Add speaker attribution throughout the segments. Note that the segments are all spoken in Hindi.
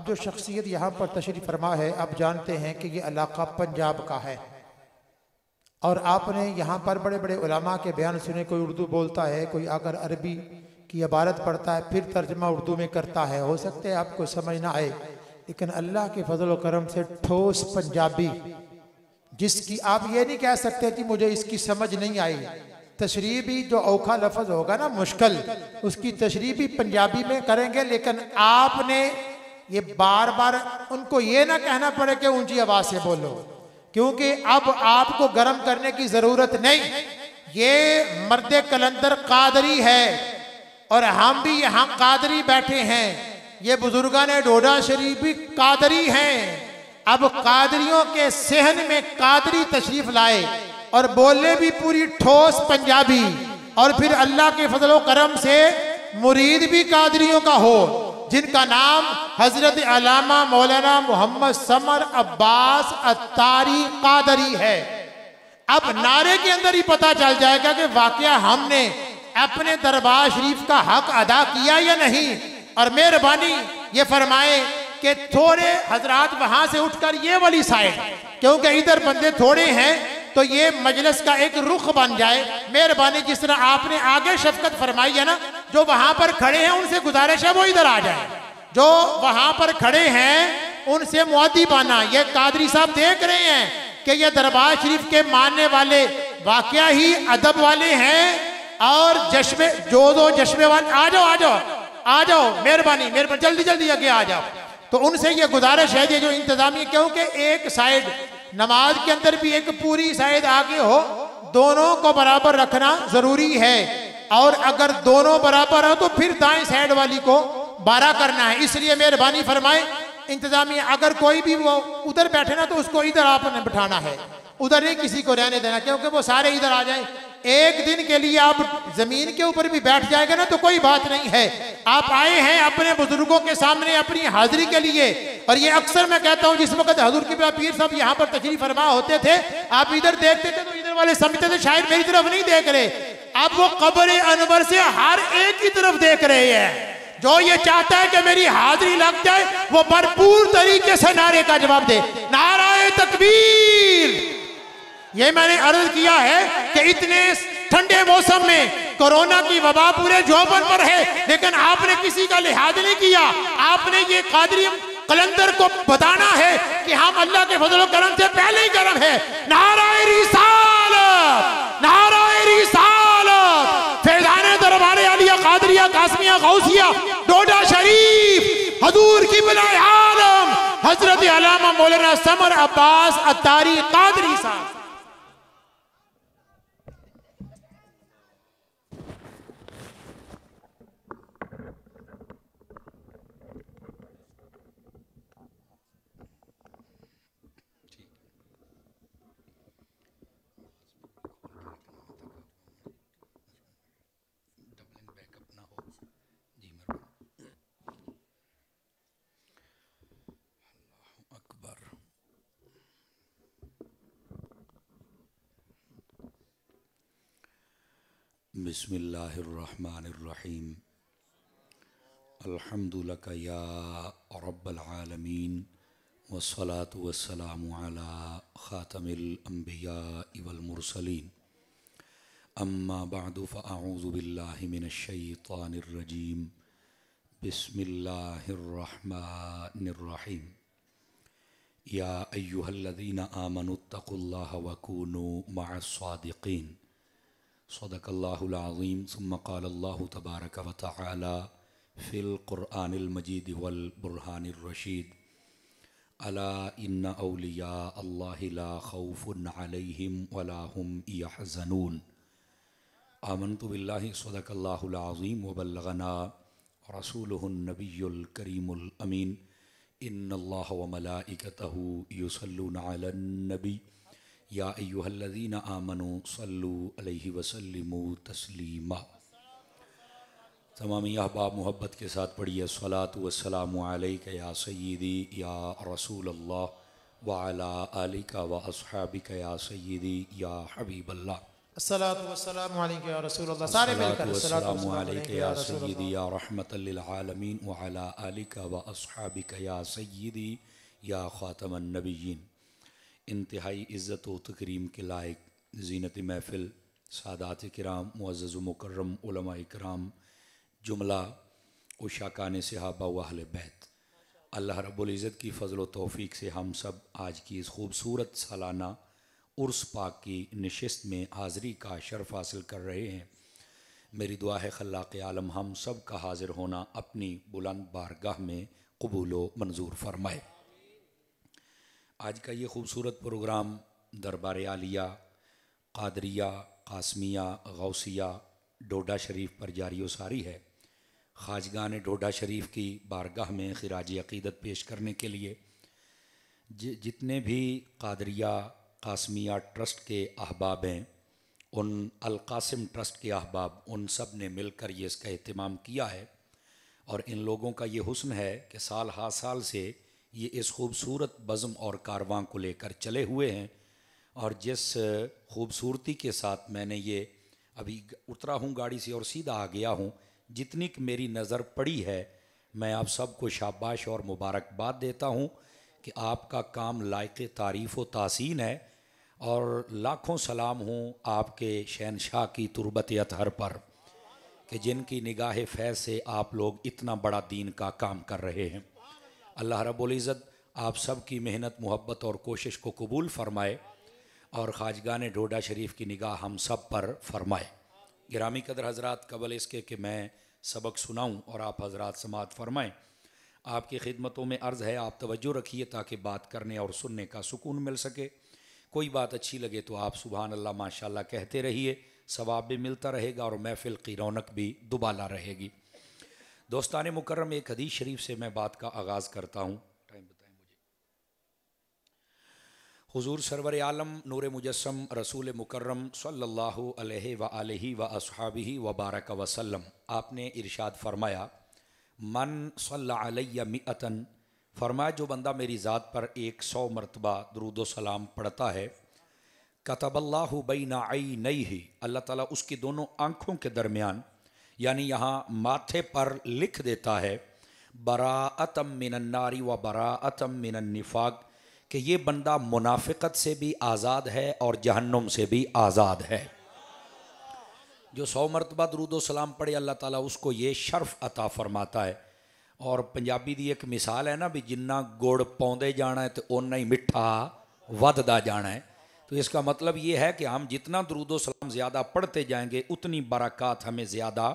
Speaker 1: जो शख्सियत यहाँ पर तशरीफ़ फरमा है, आप जानते हैं कि ये इलाका पंजाब का है और आपने यहाँ पर बड़े बड़े उलमा के बयान सुने। कोई उर्दू बोलता है, कोई अगर अरबी की इबारत पढ़ता है फिर तर्जमा उर्दू में करता है। हो सकता है आपको समझ ना आए, लेकिन अल्लाह के फजल व करम से ठोस पंजाबी, जिसकी आप ये नहीं कह सकते कि मुझे इसकी समझ नहीं आई। तशरीह भी जो औखा लफ्ज़ होगा ना मुश्किल, उसकी तशरीह भी पंजाबी में करेंगे। लेकिन आपने ये बार बार उनको ये ना कहना पड़े कि ऊंची आवाज से बोलो, क्योंकि अब आपको गर्म करने की जरूरत नहीं। ये मर्द कलंदर कादरी है और हम भी यहाँ कादरी बैठे हैं। ये बुजुर्गान डोडा शरीफ भी कादरी हैं। अब कादरियों के सहन में कादरी तशरीफ लाए और बोले भी पूरी ठोस पंजाबी, और फिर अल्लाह के फजलो करम से मुरीद भी कादरियों का हो, जिनका नाम हजरत अल्लामा मौलाना मोहम्मद समर अब्बास अत्तारी कादरी है। अब नारे के अंदर ही पता चल जाएगा कि वाकया हमने अपने दरबार शरीफ का हक अदा किया या नहीं। और मेहरबानी ये फरमाए कि थोड़े हजरात वहां से उठकर ये वाली साइड, क्योंकि इधर बंदे थोड़े हैं तो ये मजलिस का एक रुख बन जाए। मेहरबानी जिस तरह आपने आगे शफकत फरमाई है ना, जो वहां पर खड़े हैं उनसे गुजारिश है वो इधर आ जाए। जो वहां पर खड़े हैं उनसे मुअद्दिबाना, ये कादरी साहब देख रहे हैं कि ये दरबार शरीफ के मानने वाले वाकया ही अदब वाले हैं और जश्मे जोदो जश्मे वाले। आ जाओ आ जाओ आ जाओ, मेहरबानी मेहरबानी, जल्दी जल्दी आगे आ जाओ। तो उनसे ये गुजारिश है ये जो इंतजामिया, क्योंकि एक साइड नमाज के अंदर भी एक पूरी साइड आगे हो, दोनों को बराबर रखना जरूरी है। और अगर दोनों बराबर हो तो फिर दाएं साइड वाली को 12 करना है। इसलिए मेहरबानी फरमाए इंतजामिया, अगर कोई भी वो उधर बैठे ना तो उसको इधर आपने बिठाना है, उधर नहीं किसी को रहने देना, क्योंकि वो सारे इधर आ जाए। एक दिन के लिए आप जमीन के ऊपर भी बैठ जाएगा ना तो कोई बात नहीं है। आप आए हैं अपने बुजुर्गों के सामने अपनी हाजिरी के लिए। और ये अक्सर मैं कहता हूँ, जिस वक्त हजूर की पीर साहब यहाँ पर तशरीफ फरमा होते थे, आप इधर देखते थे तो इधर वाले समझते थे शायद मेरी तरफ नहीं देख रहे। अब वो कब्र अनवर से हर एक की तरफ देख रहे हैं। जो ये चाहता है कि मेरी हाजिरी लग जाए वो भरपूर तरीके से नारे का जवाब दे, नाराए तकबीर। ये मैंने अर्ज किया है कि इतने ठंडे मौसम में कोरोना की वबा पूरे जोबन पर है, लेकिन आपने किसी का लिहाज नहीं किया। आपने ये कादरी कलंदर को बताना है कि हम अल्लाह के फजल करम से पहले ही गर्म है। नाराए रिसालत, नाराए रिसालत, फैज़ाने दरबारे आलिया कादरिया कासमिया गौसिया डोडा शरीफ हजूर की बिलाए आलम हजरत अल्लामा मौलाना समर अब्बास अत्तारी कादरी साहब।
Speaker 2: बिस्मिल्लाहिर्रहमानिर्रहीम। अल्हम्दुलिल्लाह या रब्बल आलमीन वस्सलातु वस्सलामु अला खातमिल अंबिया वल मुरसलीन। अम्मा बअदु फ़अऊज़ु बिल्लाहि मिनश शैतानिर रजीम। बिस्मिल्लाहिर्रहमानिर्रहीम। या अय्युहल्लज़ीना आमनुत्तक़ुल्लाहा व कूनू मअस्सादिक़ीन। सदक़ल्लाहुल अज़ीम। सुम्मा क़ालल्लाहु तबारक व तआला फ़िल क़ुरआनिल मजीद वल बुरहानिर रशीद। अला इन्ना औलिया अल्लाहि ला खौफ़ुन अलैहिम वला हुम यहज़नून। आमन्तु बिल्लाहि सदक़ल्लाहुल अज़ीम व बल्लगना रसूलुहुन नबियुल करीमुल अमीन। इन्नल्लाह व मलाइकतहु युसल्लूना अलन नबी या अय्युहल्लज़ीना आमनू सल्लू अलैहि वसल्लिमू तस्लीमा। तमामी अहबाब मोहब्बत के साथ पढ़िए अस्सलातु वस्सलामु अलैका या सय्यदी या रसूलल्लाह व अला आलिका व अस्हाबिका या सय्यदी या हबीबल्लाह।
Speaker 1: अस्सलातु वस्सलामु अलैका या रसूलल्लाह। सारे मिलकर अस्सलातु वस्सलामु अलैका या
Speaker 2: सय्यदी या रहमतल लिल आलमीन व अला आलिका व अस्हाबिका या सय्यदी या खातमन नबिय्यीन। इंतहाई इज़्ज़त व तकरीम के लायक ज़ीनत महफ़िल सादात किराम मुअज़्ज़ज़ व मुकर्रम उलमा इकराम जुमला उशाकान सहाबा व अहले बैत, अल्लाह रब्बुल इज़्ज़त की फ़ज़ल व तौफ़ीक़ से हम सब आज की इस खूबसूरत सालाना उर्स पाक की नशिस्त में हाज़री का शर्फ़ हासिल कर रहे हैं। मेरी दुआ है खल्लाक़ आलम हम सब का हाज़िर होना अपनी बुलंद बारगाह में कबूल व मंजूर फरमाए। आज का ये खूबसूरत प्रोग्राम दरबार आलिया क़ादरिया क़ासमिया गौसिया डोडा शरीफ पर जारी व सारी है। ख़ाजगान डोडा शरीफ की बारगाह में खिराज अक़ीदत पेश करने के लिए जितने भी क़ादरिया क़ासमिया ट्रस्ट के अहबाब हैं, उन अल-क़ासिम ट्रस्ट के अहबाब, उन सब ने मिलकर ये इसका एहतमाम किया है। और इन लोगों का ये हुस्न है कि साल हा साल से ये इस खूबसूरत बज़्म और कारवां को लेकर चले हुए हैं। और जिस खूबसूरती के साथ मैंने ये अभी उतरा हूँ गाड़ी से और सीधा आ गया हूँ, जितनी कि मेरी नज़र पड़ी है, मैं आप सबको शाबाश और मुबारकबाद देता हूँ कि आपका काम लायक़ तारीफ़ व तासीन है। और लाखों सलाम हूँ आपके शहनशाह की तुरबत अतहर पर कि जिनकी निगाह फैज़ से आप लोग इतना बड़ा दीन का काम कर रहे हैं। अल्लाह रब्बुल इज़्ज़त आप सब की मेहनत मोहब्बत और कोशिश को कबूल फ़रमाए और ख़ाजगान डोडा शरीफ की निगाह हम सब पर फ़रमाए। गिरामी कदर हज़रात, कबल इसके कि मैं सबक सुनाऊँ और आप हज़रात समाअत फ़रमाएँ, आपकी खिदमतों में अर्ज़ है आप तवज्जो रखिए ताकि बात करने और सुनने का सुकून मिल सके। कोई बात अच्छी लगे तो आप सुबहान अल्लाह माशाअल्लाह कहते रहिए, सवाब भी मिलता रहेगा और महफ़िल की रौनक भी दुबाला रहेगी। दोस्तान मुकर्रम, एक हदीस शरीफ से मैं बात का आगाज़ करता हूँ। टाइम बताएं मुझे। हुज़ूर सरवर आलम नूर मुजस्सम रसूल मुकर्रम सल्लल्लाहु अलैहि व आलिहि व अस्हाबिहि व बारक वसल्लम, आपने इरशाद फरमाया, मन सल्ला अलैया मिअतन, फरमाया जो बंदा मेरी ज़ात पर 100 मरतबा दुरूद व सलाम पढ़ता है, कतबल्लाहु बैना ऐनैहि, अल्लाह ताला उसकी दोनों आँखों के दरमियान यानी यहाँ माथे पर लिख देता है, बराअतम मिनन नारी व बराअतम मिनन निफाक, कि ये बंदा मुनाफिकत से भी आज़ाद है और जहन्नुम से भी आज़ाद है। जो 100 मरतबा दुरूद व सलाम पढ़े अल्लाह ताला उसको ये शर्फ अता फरमाता है। और पंजाबी दी एक मिसाल है ना भी जिन्ना गुड़ पौंदे जाना है तो उन्ना ही मिठा वधदा जाना है। तो इसका मतलब ये है कि हम जितना दुरूद व सलाम ज़्यादा पढ़ते जाएंगे उतनी बरक़ात हमें ज़्यादा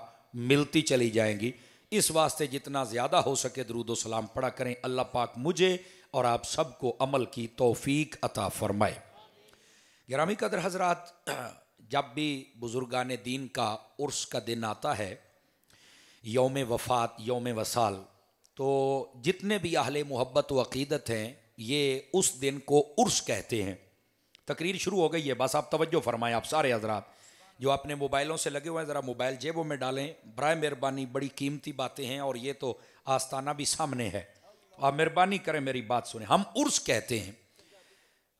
Speaker 2: मिलती चली जाएंगी। इस वास्ते जितना ज़्यादा हो सके दुरूद व सलाम पढ़ा करें। अल्लाह पाक मुझे और आप सबको अमल की तौफ़ीक अता फ़रमाए। गिरामी कदर हज़रात, जब भी बुज़ुर्गान दीन का उर्स का दिन आता है, यौम वफ़ात यौम वसाल, तो जितने भी अहले मोहब्बत व अक़ीदत हैं ये उस दिन को उर्स कहते हैं। तकरीर शुरू हो गई है, बस आप तवज्जो फरमाएं। आप सारे हज़रात जो अपने मोबाइलों से लगे हुए हैं ज़रा मोबाइल जेबों में डालें, बराए मेहरबानी, बड़ी कीमती बातें हैं और ये तो आस्ताना भी सामने है, तो आप मेहरबानी करें मेरी बात सुने। हम उर्स कहते हैं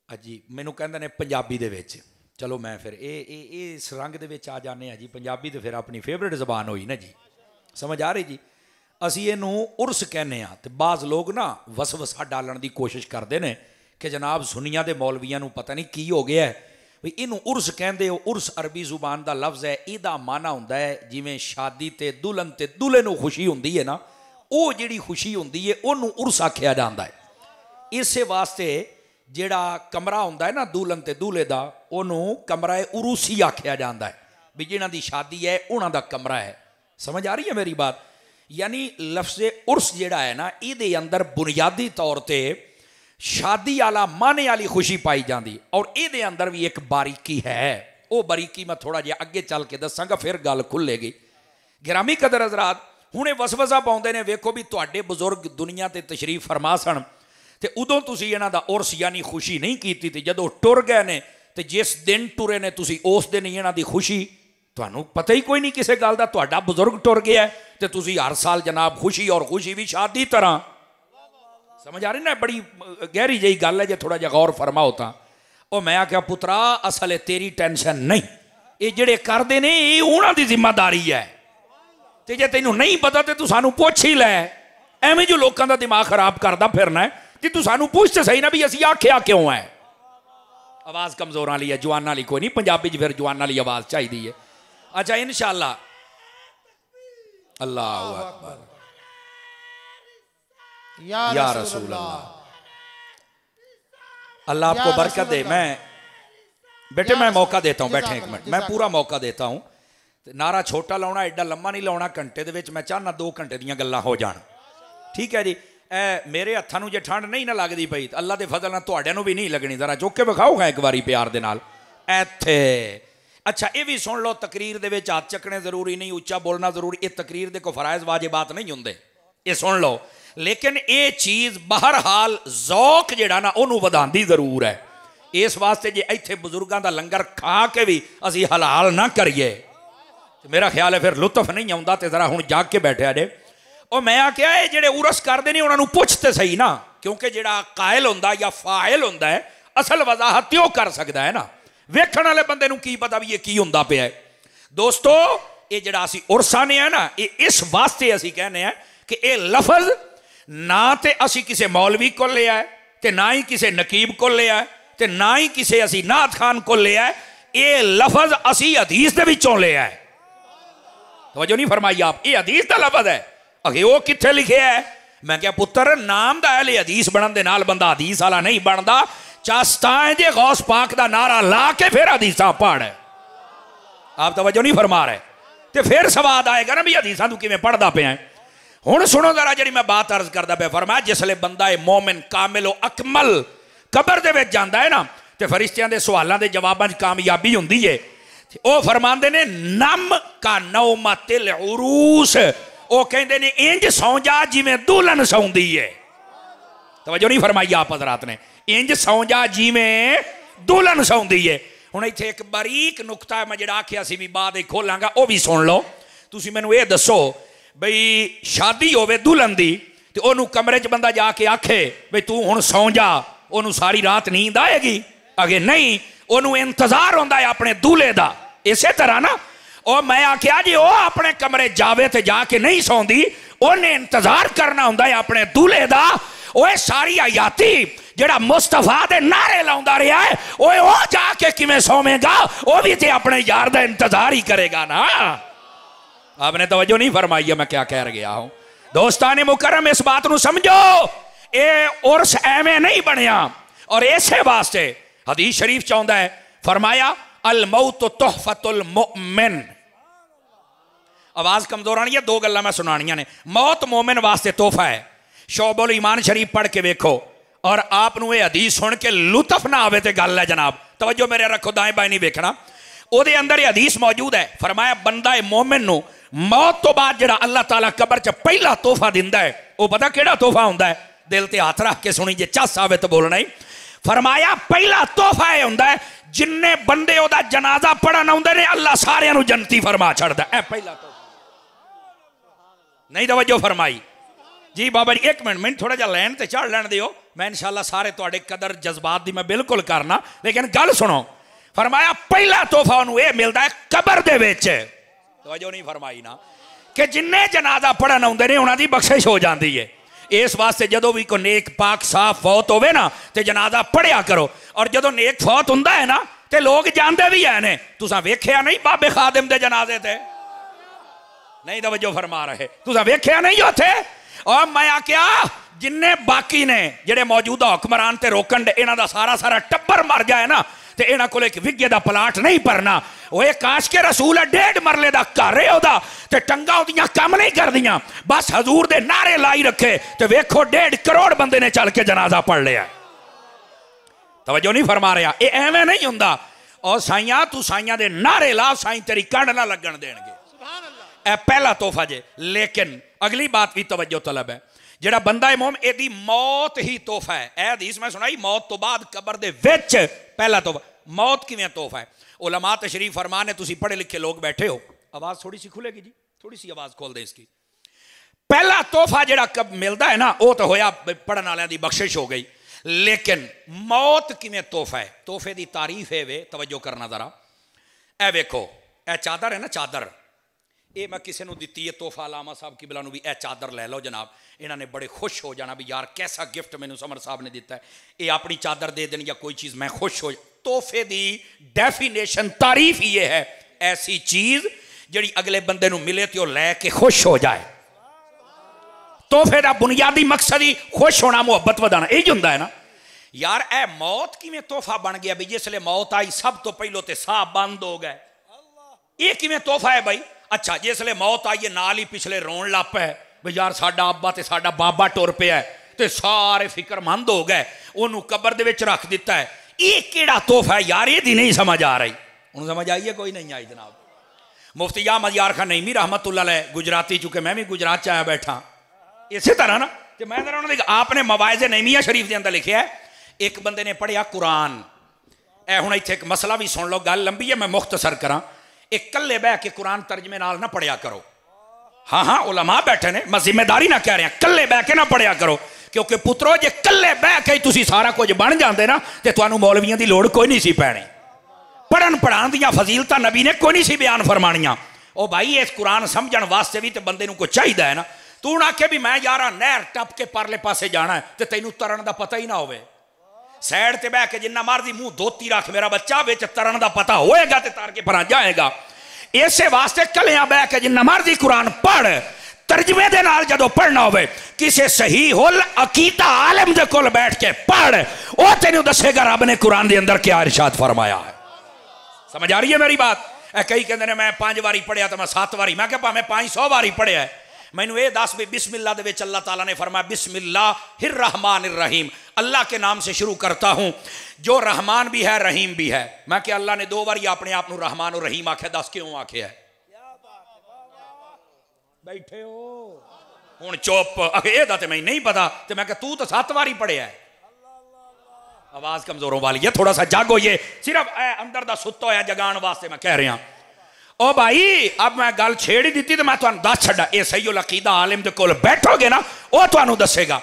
Speaker 2: अजी, मैनू कहते हैं पंजाबी दे विच, चलो मैं फिर इस रंग दे विच आ जाने जी। पंजाबी तो फिर अपनी फेवरेट ज़बान होई ना जी, समझ आ रही जी। असी इनू उर्स कहने आ ते बाज़ लोग ना वसवसा डालने की कोशिश करते हैं कि जनाब सुनिया के मौलवियां नू पता नहीं की हो गया है भी इनू उर्स कहते हो। उर्स अरबी जुबान का लफ्ज़ है, इहदा माना हुंदा है जिवें शादी ते दुल्हन ते दूल्हे नू खुशी हुंदी है ना, वो जिहड़ी खुशी हुंदी है उन्नू उर्स आख्या जाता है। इस वास्ते जिहड़ा कमरा हुंदा है ना दुल्हन ते दूल्हे दा, उन्नू कमरा उरूसी आख्या जाता है भी जिन्हां दी शादी है उन्हां दा कमरा है। समझ आ रही है मेरी बात? यानी लफ्ज़ उर्स जिहड़ा है ना, इहदे अंदर बुनियादी तौर पर शादी वाला माने वाली खुशी पाई जाती। और इहदे अंदर भी एक बारीकी है, वो बारीकी मैं थोड़ा जिहा अगे चल के दसांगा, फिर गल खुलेगी। गिरामी कदर हज़रात, हुणे वसवसा पाउंदे ने, वेखो भी तुहाडे बुजुर्ग दुनिया ते तशरीफ फरमा सन ते उदों तुसीं इन्हां दा उर्स यानी खुशी नहीं कीती, ते जदों टुर गए ने ते जिस दिन टुरे ने तुसीं उस दिन ही इन्हां दी खुशी तुहानूं पता ही कोई नहीं किसी गल दा। तुहाडा बुजुर्ग टुर गया है ते तुसीं हर साल जनाब खुशी, और खुशी भी शादी तरह। समझ आ रही ना? बड़ी गहरी जी गल है, जो थोड़ा जिहा गौर फरमाओ। तो मैं आख्या पुत्रा असल तेरी टेंशन नहीं, ये जिहड़े करदे ने ये उन्हां दी जिम्मेदारी है। ते जे तैनूं नहीं पता तो तू सानू पुछ ही लै। एवें जो लोगों का दिमाग खराब करदा फिरना है कि तू सानू पुछ ते सही ना भी असीं आखिया क्यों है। आवाज़ कमज़ोरां लई है, जवानां लई कोई नहीं। पंजाबी च फिर जवानां लई आवाज़ चाहिदी है। अच्छा इंशाअल्लाह अल्लाहु अकबर या रसूल अल्लाह। अल्लाह आपको बरकत दे। मैं बेटे मैं मौका देता हूँ, बैठे एक मिनट, मैं पूरा मौका देता हूँ। नारा छोटा लाउना, एडा लम्मा नहीं लाउना। घंटे दे विच मैं चाहना 2 घंटे दीयां गल्लां हो जाण। ठीक है जी। मेरे हत्थां नूं जे ठंड नहीं ना लगदी पई तो अल्लाह दे फजल नाल तुहाडे नूं भी नहीं लगनी। जरा चुक के विखाओगा एक बारी प्यार दे नाल इत्थे। अच्छा ये भी सुन लो, तकरीर दे विच हाथ चकने जरूरी नहीं, उच्चा बोलना जरूरी। ये तकरीर दे कोई फराइज वाजिबात नहीं हुंदे, ये सुन लो। लेकिन ये चीज़ बहरहाल जौक जिहड़ा ना उहनूं वधांदी जरूर है। इस वास्ते जे इत्थे बुजुर्गां दा लंगर खा के भी असीं हलाल ना करिए तो मेरा ख्याल है फिर लुत्फ नहीं आउंदा। ते जरा हुण जाग के बैठे जे। और मैं आख्या ये जिहड़े उरस करदे ने उन्हां नूं पुछते सही ना, क्योंकि जिहड़ा कायल हुंदा या फाइल हुंदा है असल वजाहत त्यो कर सकदा है ना। वेखण वाले बंदे नूं की पता भी ये की हुंदा पिया है। दोस्तों ये जिहड़ा असीं उरसां ने है ना, ये इस वास्ते असीं कहने हैं कि ये लफज ना ते असीं किसी मौलवी को लिया है, ते ना ही किसी नकीब को लिया है, ते ना ही किसी असीं नात खान को लिया है। ये लफज असीं हदीस दे विचों लिया है। तवज्जो नहीं फरमाई आप, ये हदीस का लफज है। अगे वो कित्थे लिखे है? मैं क्या पुत्र नाम दा है हदीस बनन दे नाल बंदा हदीस वाला नहीं बनदा। चास्ताएं जे गौस पाक दा नारा ला के फिर हदीसां पढ़। आप तवज्जो नहीं फरमा रहे। ते फिर सवाद आएगा ना भी हदीसां तू किवें पढ़दा पिया। हुण सुनो जरा जी मैं बात अर्ज करदा पिया। फरमाया जिसले बंदा है मोमिन कामिल अकमल कबर दे विच जांदा है ना, ते फरिश्तियां दे सवालां दे जवाबां च कामयाबी हुंदी है। वो फरमांदे ने नम का नौमतिल उरूस, वो कहते ने इंज सौ जा जिवें दुल्हन सौंदी है। तवज्जो नहीं फरमाई आप हज़रात ने, इंज सौ जा जिवें दुल्हन सौंदी है। हुण इत्थे एक बारीक नुकता है, मैं जिहड़ा आखिया सी भी बाद विच खोलांगा, वो भी सुन लो। तुसीं मैनूं ये दसो बई शादी होवे दुल्हन दी ते ओनू कमरे च बंदा जाके आखे बई तू हुण सौ जा, ओनू सारी रात नींद आएगी? अगे नहीं, ओनू इंतजार होंदा है अपने दूल्हे दा। इसे तरह ना और मैं आख्या जी वो अपने कमरे जावे ते जाके नहीं सौंदी, उन्हें इंतजार करना होंदा है अपने दूल्हे दा। ओए सारी हयाती जेड़ा मुस्तफा दे नारे लाउंदा रहा है, ओए वो जाके किवें सोवेगा? वो भी ते अपने यार दा इंतजार ही करेगा ना। आपने तवज्जो नहीं फरमाई है मैं क्या कह गया हूं। दोस्ताने मुकर्रम इस बात नूं समझो, ये उर्स एवें नहीं बनया। और इसे वास्ते हदीस शरीफ चाहता है, फरमाया अल मौत तुहफतुल मुमिन। आवाज कमजोर आनी है, 2 गल्लां मैं सुनानियां ने। मौत मोमिन वास्ते तोहफा है। शोबुल ईमान शरीफ पढ़ के वेखो और आपनू ये हदीस सुन के लुत्फ ना आवे ते गल है जनाब। तवज्जो मेरे रखो, दाएं बाएं नहीं वेखना। ओदे अंदर ये हदीस मौजूद है। फरमाया बंदा है मोमिन नू मौत तो बाद जिहड़ा अल्लाह ताला कबर च पहला तोहफा दिंदा है, वो पता केड़ा तोहफा हुंदा है? दिल ते हाथ रख के सुनी जे चस आवे तो बोलना ही। फरमाया पहला तोहफा यह हुंदा है जिन्ने बंदे ओदा जनाजा पढ़न आउंदे ने अल्लाह सारियां नू जन्नती फरमा छड़दा है। पहला तोहफा नहीं तवज्जो फरमाई जी। बाबा जी एक मिनट थोड़ा जा लैन ते चढ़ लैन दियो। मैं इंशाअल्लाह सारे तुहाडे कदर जज्बात दी मैं बिल्कुल करना, लेकिन गल सुनो। फरमाया पहला तोहफा उन्हें यह मिलता है कबर दे विच। तवज्जो नहीं फरमाई ना कि जिन्ने जनाजा पढ़न आउंदे ने उन्हां दी बख्शिश हो जाती है। इस वास्ते जदों भी कोई नेक पाक साफ फौत होवे ना ते जनाजा पढ़िया करो। और जदों नेक फौत हुंदा है ना ते लोग जांदे भी है ने। तुसां वेखिया नहीं बाबे खादिम दे जनाजे ते? नहीं तवज्जो फरमा रहे, तुसां वेखिया नहीं उत्थे? और मैं आख्या जिन्ने बाकी ने जेडे मौजूदा हुक्मरान ते रोकन दे, इन्हां दा सारा सारा टब्बर मर जाए ना ते इन्हां कोल एक विगे दा प्लाट नहीं भरना। ओए काश के रसूल 1.5 मरले दा घर है ओदा ते टंगा ओदियां काम नहीं करदियां, बस हजूर दे नारे लाई रखे ते वेखो 1.5 करोड़ बंदे ने चल के जनाजा पढ़ लिया। तवज्जो नहीं फरमा रहा, ये एवें नहीं हुंदा। और साइयां तू साइयां दे नारे ला, साईं तेरी कंड ना लगन देणगे। ए पहला तोहफा जे। लेकिन अगली बात भी तवज्जो तलब है, जेड़ा बंदा है मोम एदी मौत ही तोहफा है। ए हदीस मैं सुनाई मौत तो बाद कबर दे विच पहला तोहफा। मौत किवें तोहफा है? उलमा तशरीफ फरमान है, तुसी पढ़े लिखे लोग बैठे हो, आवाज थोड़ी सी खुलेगी जी, थोड़ी सी आवाज खोल दे इसकी। पहला तोहफा जेड़ा कब मिलता है ना वो तो होया पढ़न वालियां दी बख्शिश हो गई। लेकिन मौत किवें तोहफा है? तोहफे दी तारीफ है वे, तवज्जो करना जरा। ए वेखो ए चादर है ना, चादर ये मैं किसी को दी है तोहफा, लामा साहब किबला भी ए चादर लै लो जनाब, इन्होंने बड़े खुश हो जाना भी यार कैसा गिफ्ट मैनू समर साहब ने दिता है, ये अपनी चादर दे देन या कोई चीज़ मैं खुश हो। तोहफे की डेफिनेशन तारीफ ये है, ऐसी चीज़ जी अगले बंदे मिले तो लैके खुश हो जाए। तोहफे का बुनियादी मकसद ही खुश होना, मुहब्बत बढ़ाना, यही होंगे है ना यार। ए मौत किवें तोहफा बन गया भी जिसले मौत आई सब तो पहलो तो साह बंद हो गए, ये किवें तोहफा है भाई। अच्छा जिसले मौत आई है नाल ही पिछले रोन लग पे भी यार साडा अब्बा ते साडा बाबा टुर पिया ते सारे फिक्रमंद हो गए, उन्होंने कबर दे विच रख दिता है। ये केड़ा तोहफा है यार, ये नहीं समझ आ रही। हूँ समझ आई है कोई नहीं आई जनाब। मुफ्ती अहमद यार खान नईमी रहमतुल्लाह अलैह गुजराती, चूंकि मैं भी गुजरात च आया बैठा इसी तरह ना, तो मैं उन्होंने आपने मवाइज़ नईमिया शरीफ के अंदर लिखा है एक बंदे ने पढ़िया कुरान। ए हुण इत्थे एक मसला भी सुन लो, गल लंबी है मैं मुख्तसर करा। एक कल्ले बह के कुरान तर्जमे नाल ना पढ़िया करो। हाँ हाँ उलमा बैठे ने, मैं जिम्मेदारी ना कह रहा, कल्ले बह के ना पढ़िया करो, क्योंकि पुत्रो जे कल्ले बह के तुसी सारा कुछ बन जाते ना तो तुहानू मौलवियों की लोड़ कोई नहीं सी पैनी। पढ़न पढ़ाने दी फजीलत नबी ने कोई नहीं सी बयान फरमानियां। ओ भाई इस कुरान समझण वास्ते भी तो बंदे नू कुछ चाहिए है ना। तू ना आखे भी मैं यार नहर टप के परले पासे जाना है तो तैनू तरन का पता ही ना होवे, सैड ते बह के जिन्ना मर्जी मुंह धोती रख, मेरा बच्चा विच तरन का पता होएगा तो तार के परा जाएगा। इसे वास्ते कलियां बह के जिन्ना मर्जी कुरान पढ़, तर्जमे दे नाल जदों पढ़ना होवे किसी सही होल अकीदा आलम दे कोल बैठ के पढ़, वो तेनू दसेगा रब ने कुरान दे अंदर क्या इरशाद फरमाया है। समझ आ रही है मेरी बात। कई कहते हैं मैं 5 बारी पढ़िया तो मैं 7 बारी, मैं क्या भावें 500 बारी पढ़िया है, मैनू ये दस भी बिस्मिल्लाह दे विच अल्लाह ताला ने फरमाया बिस्मिल्लाहिर रहमानिर रहीम, अल्लाह के नाम से शुरू करता हूँ जो रहमान भी है रहीम भी है। मैं क्या अल्लाह ने 2 बारी अपने आप को रहमान और रहीम आख्या, दस क्यों आख्या है? बैठे हो हुण चुप, एदा ते मैं नहीं पता, तो मैं क्या तू तो 7 बारी पढ़िया है। आवाज कमजोरों वाली है, थोड़ा सा जागो, ये सिर्फ अंदर दा सुत्ता होया जगान वास्ते मैं कह रहा। ओ भाई अब मैं गल छेड़ ही दी तो मैं तुहानू दस छड्डा, ये सही अकीदा आलिम दे कोल बैठोगे ना वो तुहानू दसेगा।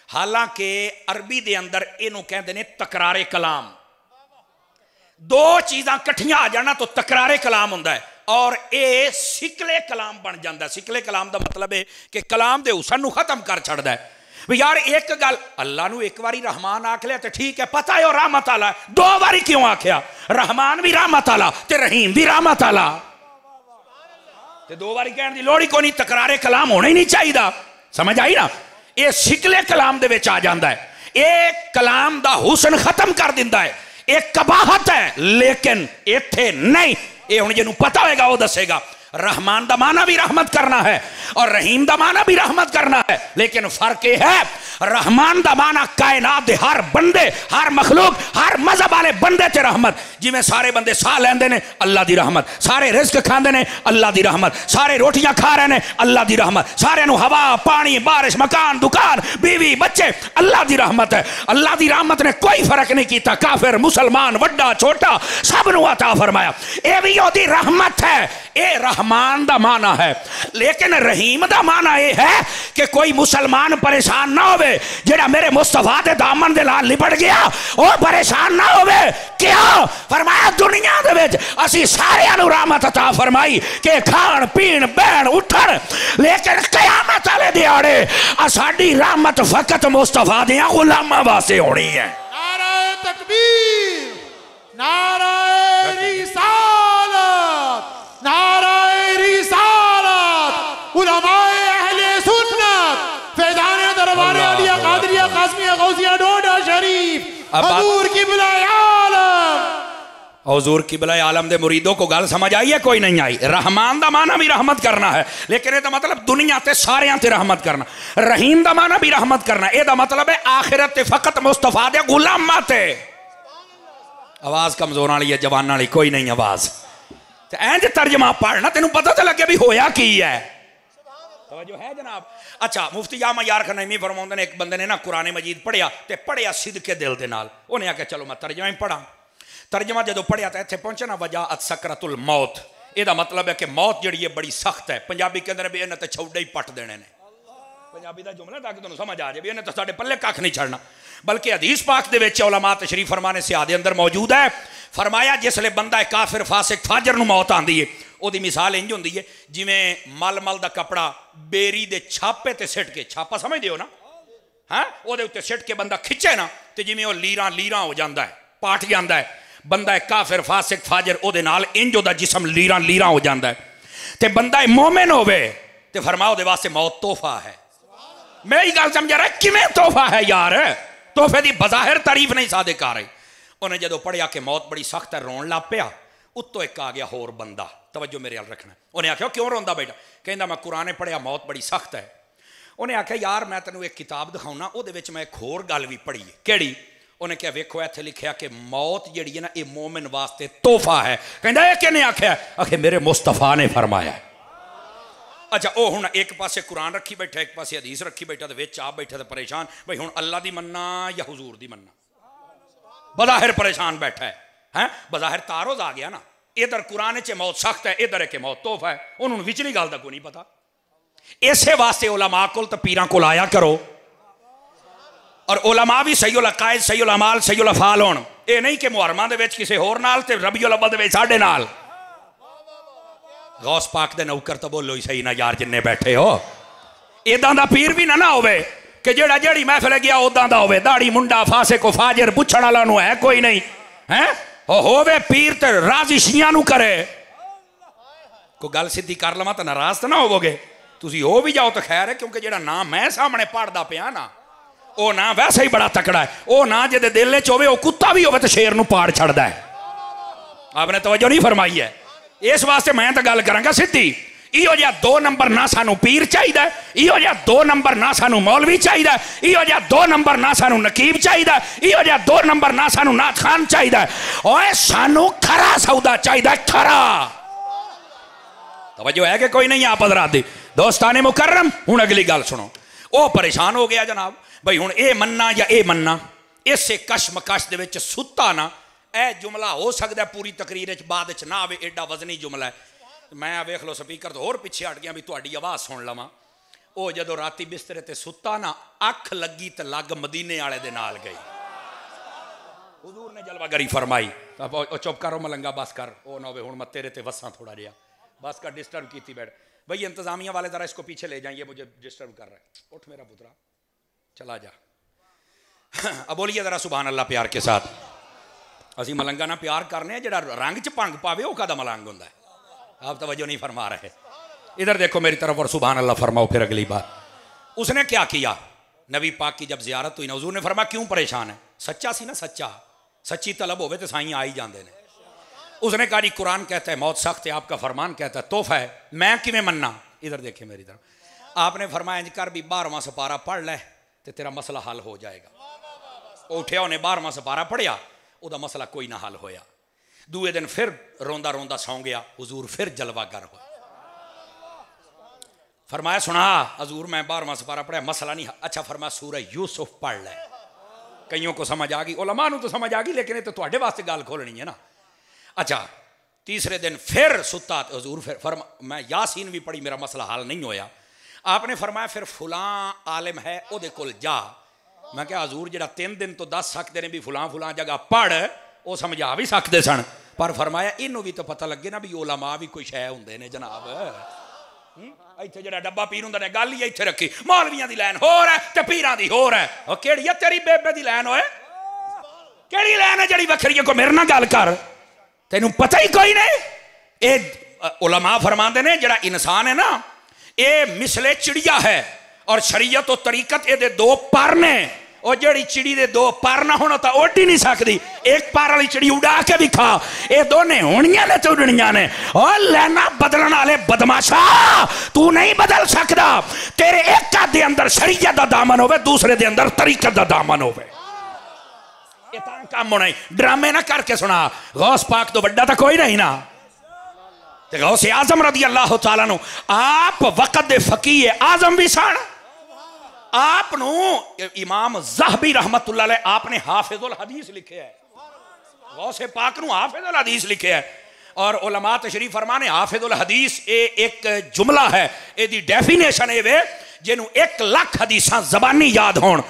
Speaker 2: हालांकि अरबी दे अंदर इनू कहते हैं तकरारे कलाम, 2 चीज़ां कट्ठियां आ जाना तो तकरारे कलाम होंदा है, और ये सिकले कलाम बन जाता है। सिकले कलाम का मतलब है कि कलाम दे हुसन नू खत्म कर छड़दा है। भी यार एक गल अल्लाह नू एक बारी रहमान आख लिया तो ठीक है, पता है रहमत आला, 2 बारी क्यों आख्या? रहमान भी रहमत आला ते रहीम भी रहमत आला, ते 2 बारी कहने की लोड़ ही कोई नहीं, तकरारे कलाम होना ही नहीं चाहिए। समझ आई ना, ये सिकले कलाम दे विच आ जाता है, ये कलाम दा हुसन खत्म कर दिंदा है, एक कबाहत है। लेकिन इत्थे नहीं, ये हुण जिन्हों पता होगा वो दसेगा। रहमान दा माना भी रहमत करना है और रहीम दा माना भी रहमत करना है, लेकिन फर्क ये है रहमान दा माना कायनात दे हर बंदे, हर मखलूक, हर मजहब वाले बंदे ते रहमत। जिवें सारे बंदे साह लैंदे ने अल्लाह दी रहमत, सारे रिज़्क खांदे ने अल्लाह दी रहमत, सारे रोटियां खा रहे ने अल्लाह दी रहमत, सारे नूं हवा पानी बारिश मकान दुकान बीवी बच्चे अल्लाह दी रहमत है। अल्लाह दी रहमत ने कोई फर्क नहीं किया, काफिर मुसलमान वड्डा छोटा सब नूं अता फरमाया, ये भी ओदी रहमत है। ये रहमान दा माना है, लेकिन रहीम दा माना ये है कि कोई मुसलमान परेशान ना होवे, जेड़ा मेरे मुस्तफा दे दामन दे नाल लिपट गया वो परेशान ना होवे। क्यों? फरमाया दुनिया दे विच असी सारियां नूं रहमत अता फरमाई कि खाण पीण बैण उठण, लेकिन कयामत वाले दिहाड़े साडी रहमत फकत मुस्तफा दे गुलामां वास्ते होनी है।
Speaker 1: नारे तकबीर, नारे रिसालत, नारे रिसालत, उलमाए अहले सुन्नत, फैज़ाने दरबार आलिया कादरिया कासमिया गौसिया डोडा शरीफ, हजूर किबला आलम,
Speaker 2: हुजूर किबला आलम दे मुरीदों को गल समझ आई है कोई नहीं आई? रहमान दा माना भी रहमत करना है, लेकिन ये मतलब दुनिया ते सारियां ते रहमत करना। रहीम दा माना भी रहमत करना, ये मतलब है आखिरत ते फकत मुस्तफा दे गुलामां ते। आवाज कमजोर वाली है, जवान वाली कोई नहीं आवाज। इंज तर्जमा पढ़ना तेन पता तो लगे भी होया की है। तवज्जो है जनाब? अच्छा मुफ्ती अहमद यार खान नईमी फरमाउंदे ने एक बंदे ने ना कुरान मजीद पढ़िया तो पढ़िया सिदके दिल दे नाल, उन्हें आख्या चलो मैं तर्जमा ही पढ़ा। तर्जमा जो पढ़िया तो इत्थे पहुंचे ना वजाअत सकरतुल मौत, यदा मतलब है कि मौत जी है बड़ी सख्त है। पंजाबी कहते हैं भी इन्हें तो छौडे ही पट देने ने, पंजाबी का जुमला ताकि तुहानू समझ आ जाए भी इन्हें तो साडे पल्ले कख नहीं छड़ना। बल्कि हदीस पाक दे विच उलमा तशरीफ फरमाने से आदे अंदर मौजूद है, फरमाया जिसले बंदा काफिर फासिक फाजर नूं मौत आंदी है ਉਹਦੀ मिसाल इंज होंदी है जिवें मल मल का कपड़ा बेरी दे छापे ते सिट के, छापा समझते हो ना, हाँ ਉਹਦੇ उत्ते सिट के बंदा खिंचे ना तो जिवें वो लीरां लीरां हो जाता है, पाट जाता है। बंदा काफिर फासिक फाजर ਉਹਦੇ नाल इंज ਉਹਦਾ जिसम लीरां लीरां हो जाता है। तो बंदा मोमिन होवे ते फरमाओ ਉਹਦੇ वास्ते मौत तोहफा है। मैं ये गल समझा रहा किवें तोहफा है यार, तोहफे की बज़ाहिर तारीफ नहीं सादे कर रही। उन्हें जो पढ़िया कि मौत बड़ी सख्त है, रोन लग पिया, उत्तों एक आ गया होर बंदा, तवज्जो मेरे हाल रखना। उन्हें आख्या क्यों रोंदा बेटा, कहंदा मैं कुरान पढ़िया मौत बड़ी सख्त है। उन्हें आख्या यार मैं तेनों एक किताब दिखाऊना, उहदे विच मैं एक होर गल भी पढ़ी है। केड़ी? उन्हें क्या वेखो इत्थे लिखिया कि मौत जिहड़ी है ना ये मोमिन वास्ते तोहफा है। कहंदा ये किहने आख्या? आखे मेरे मुस्तफा ने फरमाया। अच्छा वो हुण एक पासे कुरान रखी बैठा, एक पासे हदीस रखी बैठा, तो विच आप बैठा तो परेशान भाई हुण अल्लाह दी मन्ना या हुजूर दी मन्ना। बज़ाहिर परेशान बैठा है, बज़ाहिर तारोज आ गया ना, इधर कुरान च मौत सख्त है, इधर है कि मौत तोहफा है। उन्होंने विचली गल का कोई नहीं पता। इसे वास्ते उलमा कोल तो पीरां कोल आया करो, और उलमा भी सही उल अकायद सही उल अमाल सही उल अफाल होण। ये नहीं कि मुहर्रमां दे विच किसी होर नाल ते रबीउल अव्वल दे विच साडे नाल। गौस पाक दे नौकर तो बोलो ही सही ना यार जिन्ने बैठे हो, इदां दा पीर भी ना होवे कि जेड़ा जेड़ी महफिल गया उदां दा होवे, दाढ़ी मुंडा फासे को फाजिर पुछण वाला नूं है कोई नहीं है, होवे पीर ते राजी शियां नूं करे। कोई गल सीधी कर लवां तो नाराज तो ना होवोगे, तुसीं हो भी जाओ तो खैर है, क्योंकि जेड़ा नाम मैं सामने पढ़दा पिया ना वो ना वैसे ही बड़ा तकड़ा है। वो ना जिहदे दिल च होवे, वो कुत्ता भी होवे तो शेर नूं पाड़ छड़दा है। आपने तवज्जो नहीं फरमाई है। इस वास्ते मैं तो गल करांगा सीधी, इहो जिहा 2 नंबर ना सानू पीर चाहिए, इहो जिहा 2 नंबर ना सानू मौलवी चाहिए, इहो जिहा 2 नंबर ना सानू नकीब चाहिए, इहो जिहा 2 नंबर ना सानू नात खान चाहिए। ओए सानू खरा सौदा चाहिए, खरा। तवज्जो है कि कोई नहीं? आप हज़रात दी दोस्ताने मुकर्रम, हुण अगली गल सुनो। वो परेशान हो गया जनाब भाई हुण ये मन्ना या ये मन्ना, इसे कशमकश दे विच सुत्ता ना। यह जुमला हो सकता है पूरी तकरीर बाद ना आवे, एडा वजनी जुमला है। मैं वेख लो स्पीकर तो होर पिछे हट गया भी तुहाडी आवाज़ सुन लवां। वो जदों राती बिस्तरे ते सुत्ता ना, अख लगी तो लग मदीने वाले दे नाल गई। हुजूर ने जलवागरी फरमाई, चुप करो मलंगा बस कर, वो ना होवे हुण मैं तेरे ते वसा थोड़ा जिहा, बस कर डिस्टर्ब की बैठ। भाई इंतजामिया वाले ज़रा इसको पीछे ले जाइए, मुझे डिस्टर्ब कर रहा है। उठ मेरा पुत्रा चला जा। अब बोलिए ज़रा सुभान अल्लाह प्यार के साथ। असी मलंगा ना प्यार करने, जरा रंग च भंग पावे वो कदा मलंग होंदा है। आप तवज्जो नहीं फरमा रहे। इधर देखो मेरी तरफ और सुभान अल्लाह फरमाओ। फिर अगली बार उसने क्या किया, नबी पाक की जब ज़ियारत हुई ना, हुजूर ने फरमाया क्यों परेशान है? सच्चा सी ना, सच्चा सच्ची तलब होवे तो साईं आ ही जाते हैं। उसने कहा जी कुरान कहता है मौत सख्त है, आपका फरमान कहता है तोहफा है, मैं किवें मन्ना? इधर देखे मेरी तरफ। आपने फरमाया इंज कर भी 12वां सपारा पढ़ लै तो तेरा मसला हल हो जाएगा। उठिया उन्हें 12वां सपारा पढ़िया, उसका मसला कोई ना हल होया। दूए दिन फिर रोंदा रोंदा सौ गया, हुजूर फिर जलवागर हो। फरमाया सुना हजूर मैं 12वां सपारा पढ़ा, मसला नहीं। अच्छा फरमाया सूरह यूसुफ पढ़ ले। कईयों को समझ आ गई, उलमा नूं तो समझ आ गई, लेकिन ये तो तुहाडे वास्ते गल खोलनी है ना। अच्छा तीसरे दिन फिर सुता हजूर फिर मैं यासीन भी पढ़ी, मेरा मसला हल नहीं होया। आपने फरमाया फिर फुलां आलिम है उहदे कोल जा। मैं क्या हजूर जिहड़ा 3 दिन तो दस सकते ने भी फुलां फुलां जगह पढ़, वो समझा भी सकते सन, पर फरमाया इनू भी तो पता लगे ना भी उलमा भी कोई शै हुंदे ने जनाब। इत्थे जिहड़ा डब्बा पीर हुंदा ने गल ही इत्थे रखी, मौलवियां दी लैन होर है ते पीरां दी होर है। ओ केड़ी है तेरी बेबे दी लैन? होए केड़ी लैन है जेड़ी वखरी है? कोई मेरे नाल गल कर, तेनू पता ही कोई नहीं। ये उलमा फरमाते ने जिहड़ा इंसान है ना, ये मिसले चिड़िया है और शरीयत और तरीकत ये 2 पर ने। और जिहड़ी चिड़ी दे 2 पर ना होना तो उड़ ही नहीं सकती। एक पर वाली चिड़ी उड़ा के भी खा, ये दोने होनियां ने तो उड़नियां ने। और लैना बदलने वाले बदमाशा, तू नहीं बदल सकता। तेरे एक का दे अंदर शरीयत दा दामन होवे, दूसरे दे अंदर तरीकत दा दामन होवे। ये तां काम होना, ड्रामे ना करके सुना। गौस पाक तो बड़ा तो कोई नहीं ना। ते गौस आजम रदी अल्लाह तआला नु आप वक़्त दे फकीह आजम भी सन। आप इमाम ज़हबी रहमतुल्लाह अलैह आपने हाफिजुल हदीस लिखे है। गौसे पाक नु हाफिजुल हदीस लिखे है। और उलमा तशरीफ फरमाने हाफिजुल हदीस ये एक जुमला है, यदी डेफिनेशन ये वे जिन्हों 1 लाख हदीसा जबानी याद होण।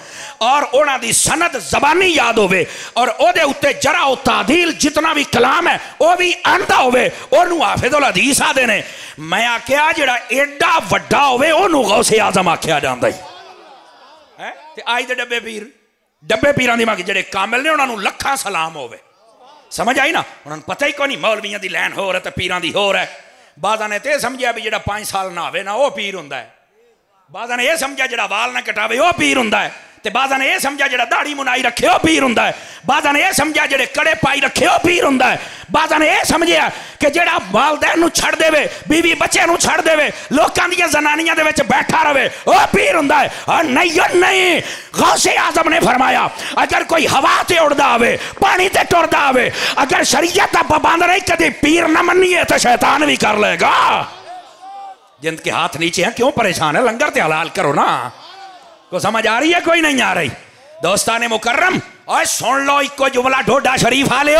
Speaker 2: और उन्हां दी सनद ज़बानी याद होवे और ओदे उत्ते जरा ओ तादील जितना भी कलाम है वो भी आंदा होवे ओनू हाफिजुल हदीस आदे ने। मैं आख्या जिहड़ा एडा वड्डा होवे ओनू गौसे आज़म आख्या जांदा है। ते आज दे डब्बे पीरां दी मां जिहड़े कामिल ने उन्हां नू लखां सलाम होवे। समझ आई ना? उन्होंने पता ही कोई नहीं मौलवियां दी लैन होर है तो पीरां दी होर है। बाज़ा ने तो यह समझा भी जो 5 साल नहावे ना वह पीर होंदा है। बाज़ा ने यह समझा जो वाल ना कटावे वह पीर होंदा है। तो बाज़ा ने यह समझा जो दाढ़ी मुनाई रखे वह पीर होंदा है। बाज़ा ने यह समझा जो कड़े पाई रखे वह पीर होंदा है। बाज़ा ने यह समझा कि जो वालदैन नूं छड़ देवे बीवी बच्चे नूं छड़ देवे लोकां दीयां जनानियां दे विच बैठा रहे वह पीर होंदा है। और नहीं गौसे आज़म ने फरमाया अगर कोई हवा ते उड़दा आवे पानी ते टुरदा आवे अगर शरीयत दा पाबंद नहीं कदी पीर ना मन्निए तो शैतान भी कर लेगा। जिंद के हाथ नीचे हैं क्यों परेशान है? लंगर ते हलाल करो ना। को समझ आ रही है? कोई नहीं आ रही? दोस्ताने मुकर्रम और सुन लो इको जुमला ढोडा शरीफ वाले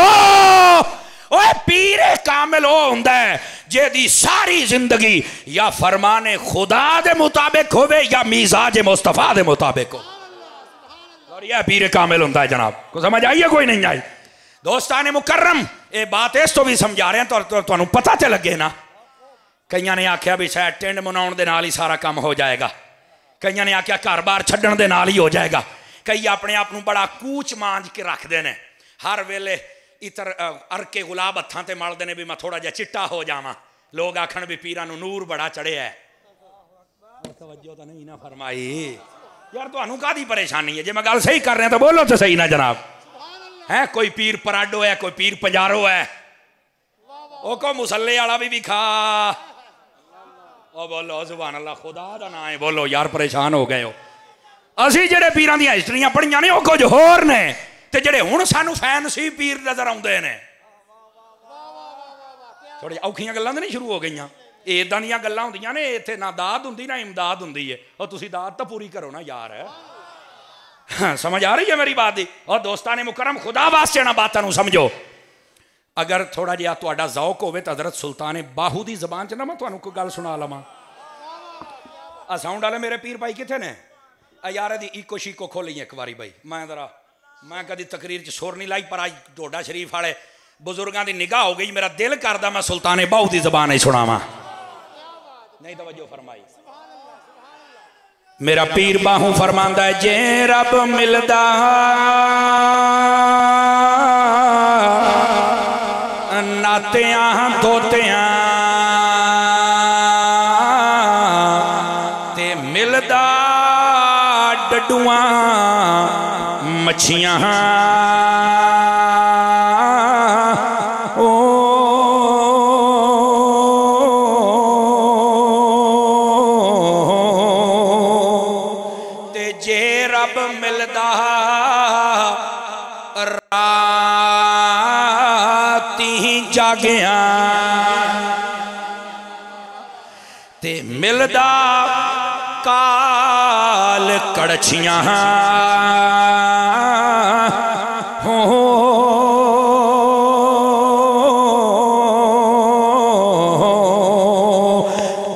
Speaker 2: ओए पीर कामिल ओ हुंदा है जेदी सारी जिंदगी या फरमाने खुदा दे मुताबिक होवे या मिजाज मुस्तफा दे मुताबिक हो। और यह पीर कामिल हुंदा है जनाब। को समझ आई है? कोई नहीं आई? दोस्ताने मुकर्रम ये बात इस तो भी समझा रहे हैं तो तुहानू पता ते लगे ना। कईयां ने आख्या भी शायद टेंड मनाउण दे नाल ही सारा काम हो जाएगा। कईयां ने आख्या घर बार छड्डण दे नाल ही हो जाएगा। कई अपने आप नूं बड़ा कूच मांज के रखते हैं। हर वेले इतर अरके गुलाब हत्थां ते मलदे ने भी मैं थोड़ा जिहा चिट्टा हो जावां। लोग आखण भी पीरां नूं नूर बड़ा चढ़िया है। तवज्जो तो नहीं ना फरमाई यार। तुहानू कादी परेशानी है? जे मैं गल सही कर रहा तो बोलो तो सही ना जनाब। है कोई पीर पराडो है कोई पीर पंजारो है ओ को मुसल्ले वाला भी खा ओ बोलो सुभान अल्लाह खुदा दा नाम है बोलो यार। परेशान हो गए हो। असी जेडे पीरां दी हिस्ट्रियां पढ़ियां ने ओ कुछ होर ने ते जेडे हुण सानू फैंसी पीर नजर आउंदे ने थोड़ी औखियां गल्लां नहीं शुरू हो गईयां। इदां दीयां गल्लां हुंदियां ने इत्थे ना दाद हुंदी ना इमदाद हुंदी है। और तुसीं दाद तो पूरी करो ना यार। हाँ, समझ आ रही है मेरी बात दी? और दोस्ताने मुकर्रम खुदा वास्ते ना बातां नूं समझो। अगर थोड़ा जिहा तुहाडा ज़ौक होवे तो हज़रत सुल्तान बाहू दी ज़बान च ना मैं तुहानू कोई गल सुना लवां। आ साउंड वाले मेरे पीर भाई कित्थे ने? यार दी इको शीको खोली एक बारी भाई। मैं कदी तकरीर च सुर नहीं लाई पर अज ढोडा शरीफ वाले बुजुर्गों की निगाह हो गई। मेरा दिल करदा मैं सुल्तान बाहू की ज़बान ही सुनावां। नहीं तवज्जो फरमाई। मेरा पीर बाहू फरमांदा है जे रब मिलदा नातियां धोतियां ते मिलदा डडुआं मच्छियां ते जे रब मिलदा जागिया ते मिलदा काल कड़छियां हो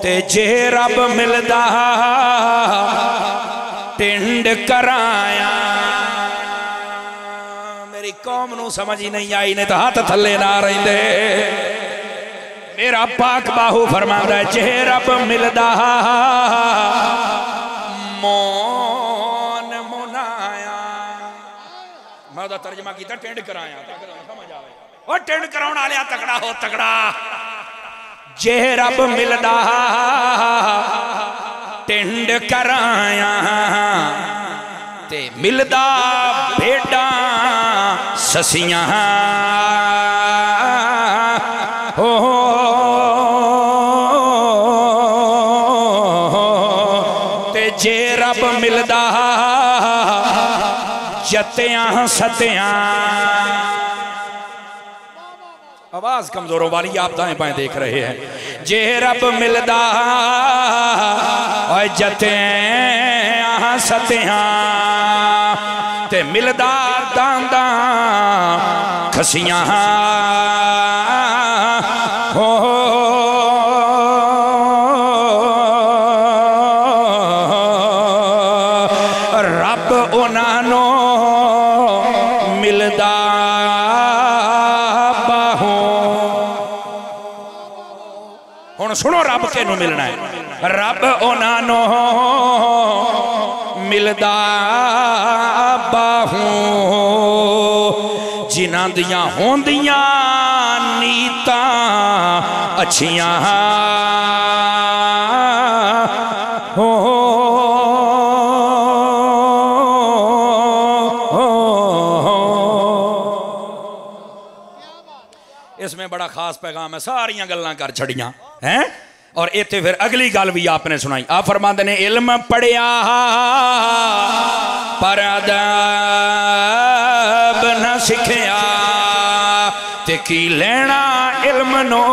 Speaker 2: ते जे रब मिलदा टिंड कराया। कौम नू समझ ही नहीं आई ने तो हाथ थले ना रहिंदे। मेरा पाक बाहू फरमांदा है जे रब मिलदा मौन मुनाया। मैं उहदा तर्जमा कीता टिंड कराया समझ आवे। ओ टिंड कराउण वालिया तकड़ा हो तकड़ा। जे रब मिलदा टिंड कराया ते मिलदा भेडां ससियां हो ते जे रब मिलदा जतियां सतियां। आवाज कमजोरों वाली आप दाएं बाएं देख रहे हैं। जे रब मिलदा और जतियां सतियां ते मिलदा दांदा खसियां हो रब उन्हां रब किनू मिलना है? रब उन्हां मिलदा बाहू जिन्हां दियां होंदियां नीतां अच्छियां हो। इसमें बड़ा खास पैगाम है, सारियां गल्लां कर छड़ियां हैं। और इत्थे फिर अगली गल भी आपने सुनाई। आप फरमाते ने इल्म पढ़िया पर अदब न सिखिया ते की लेना इल्म नो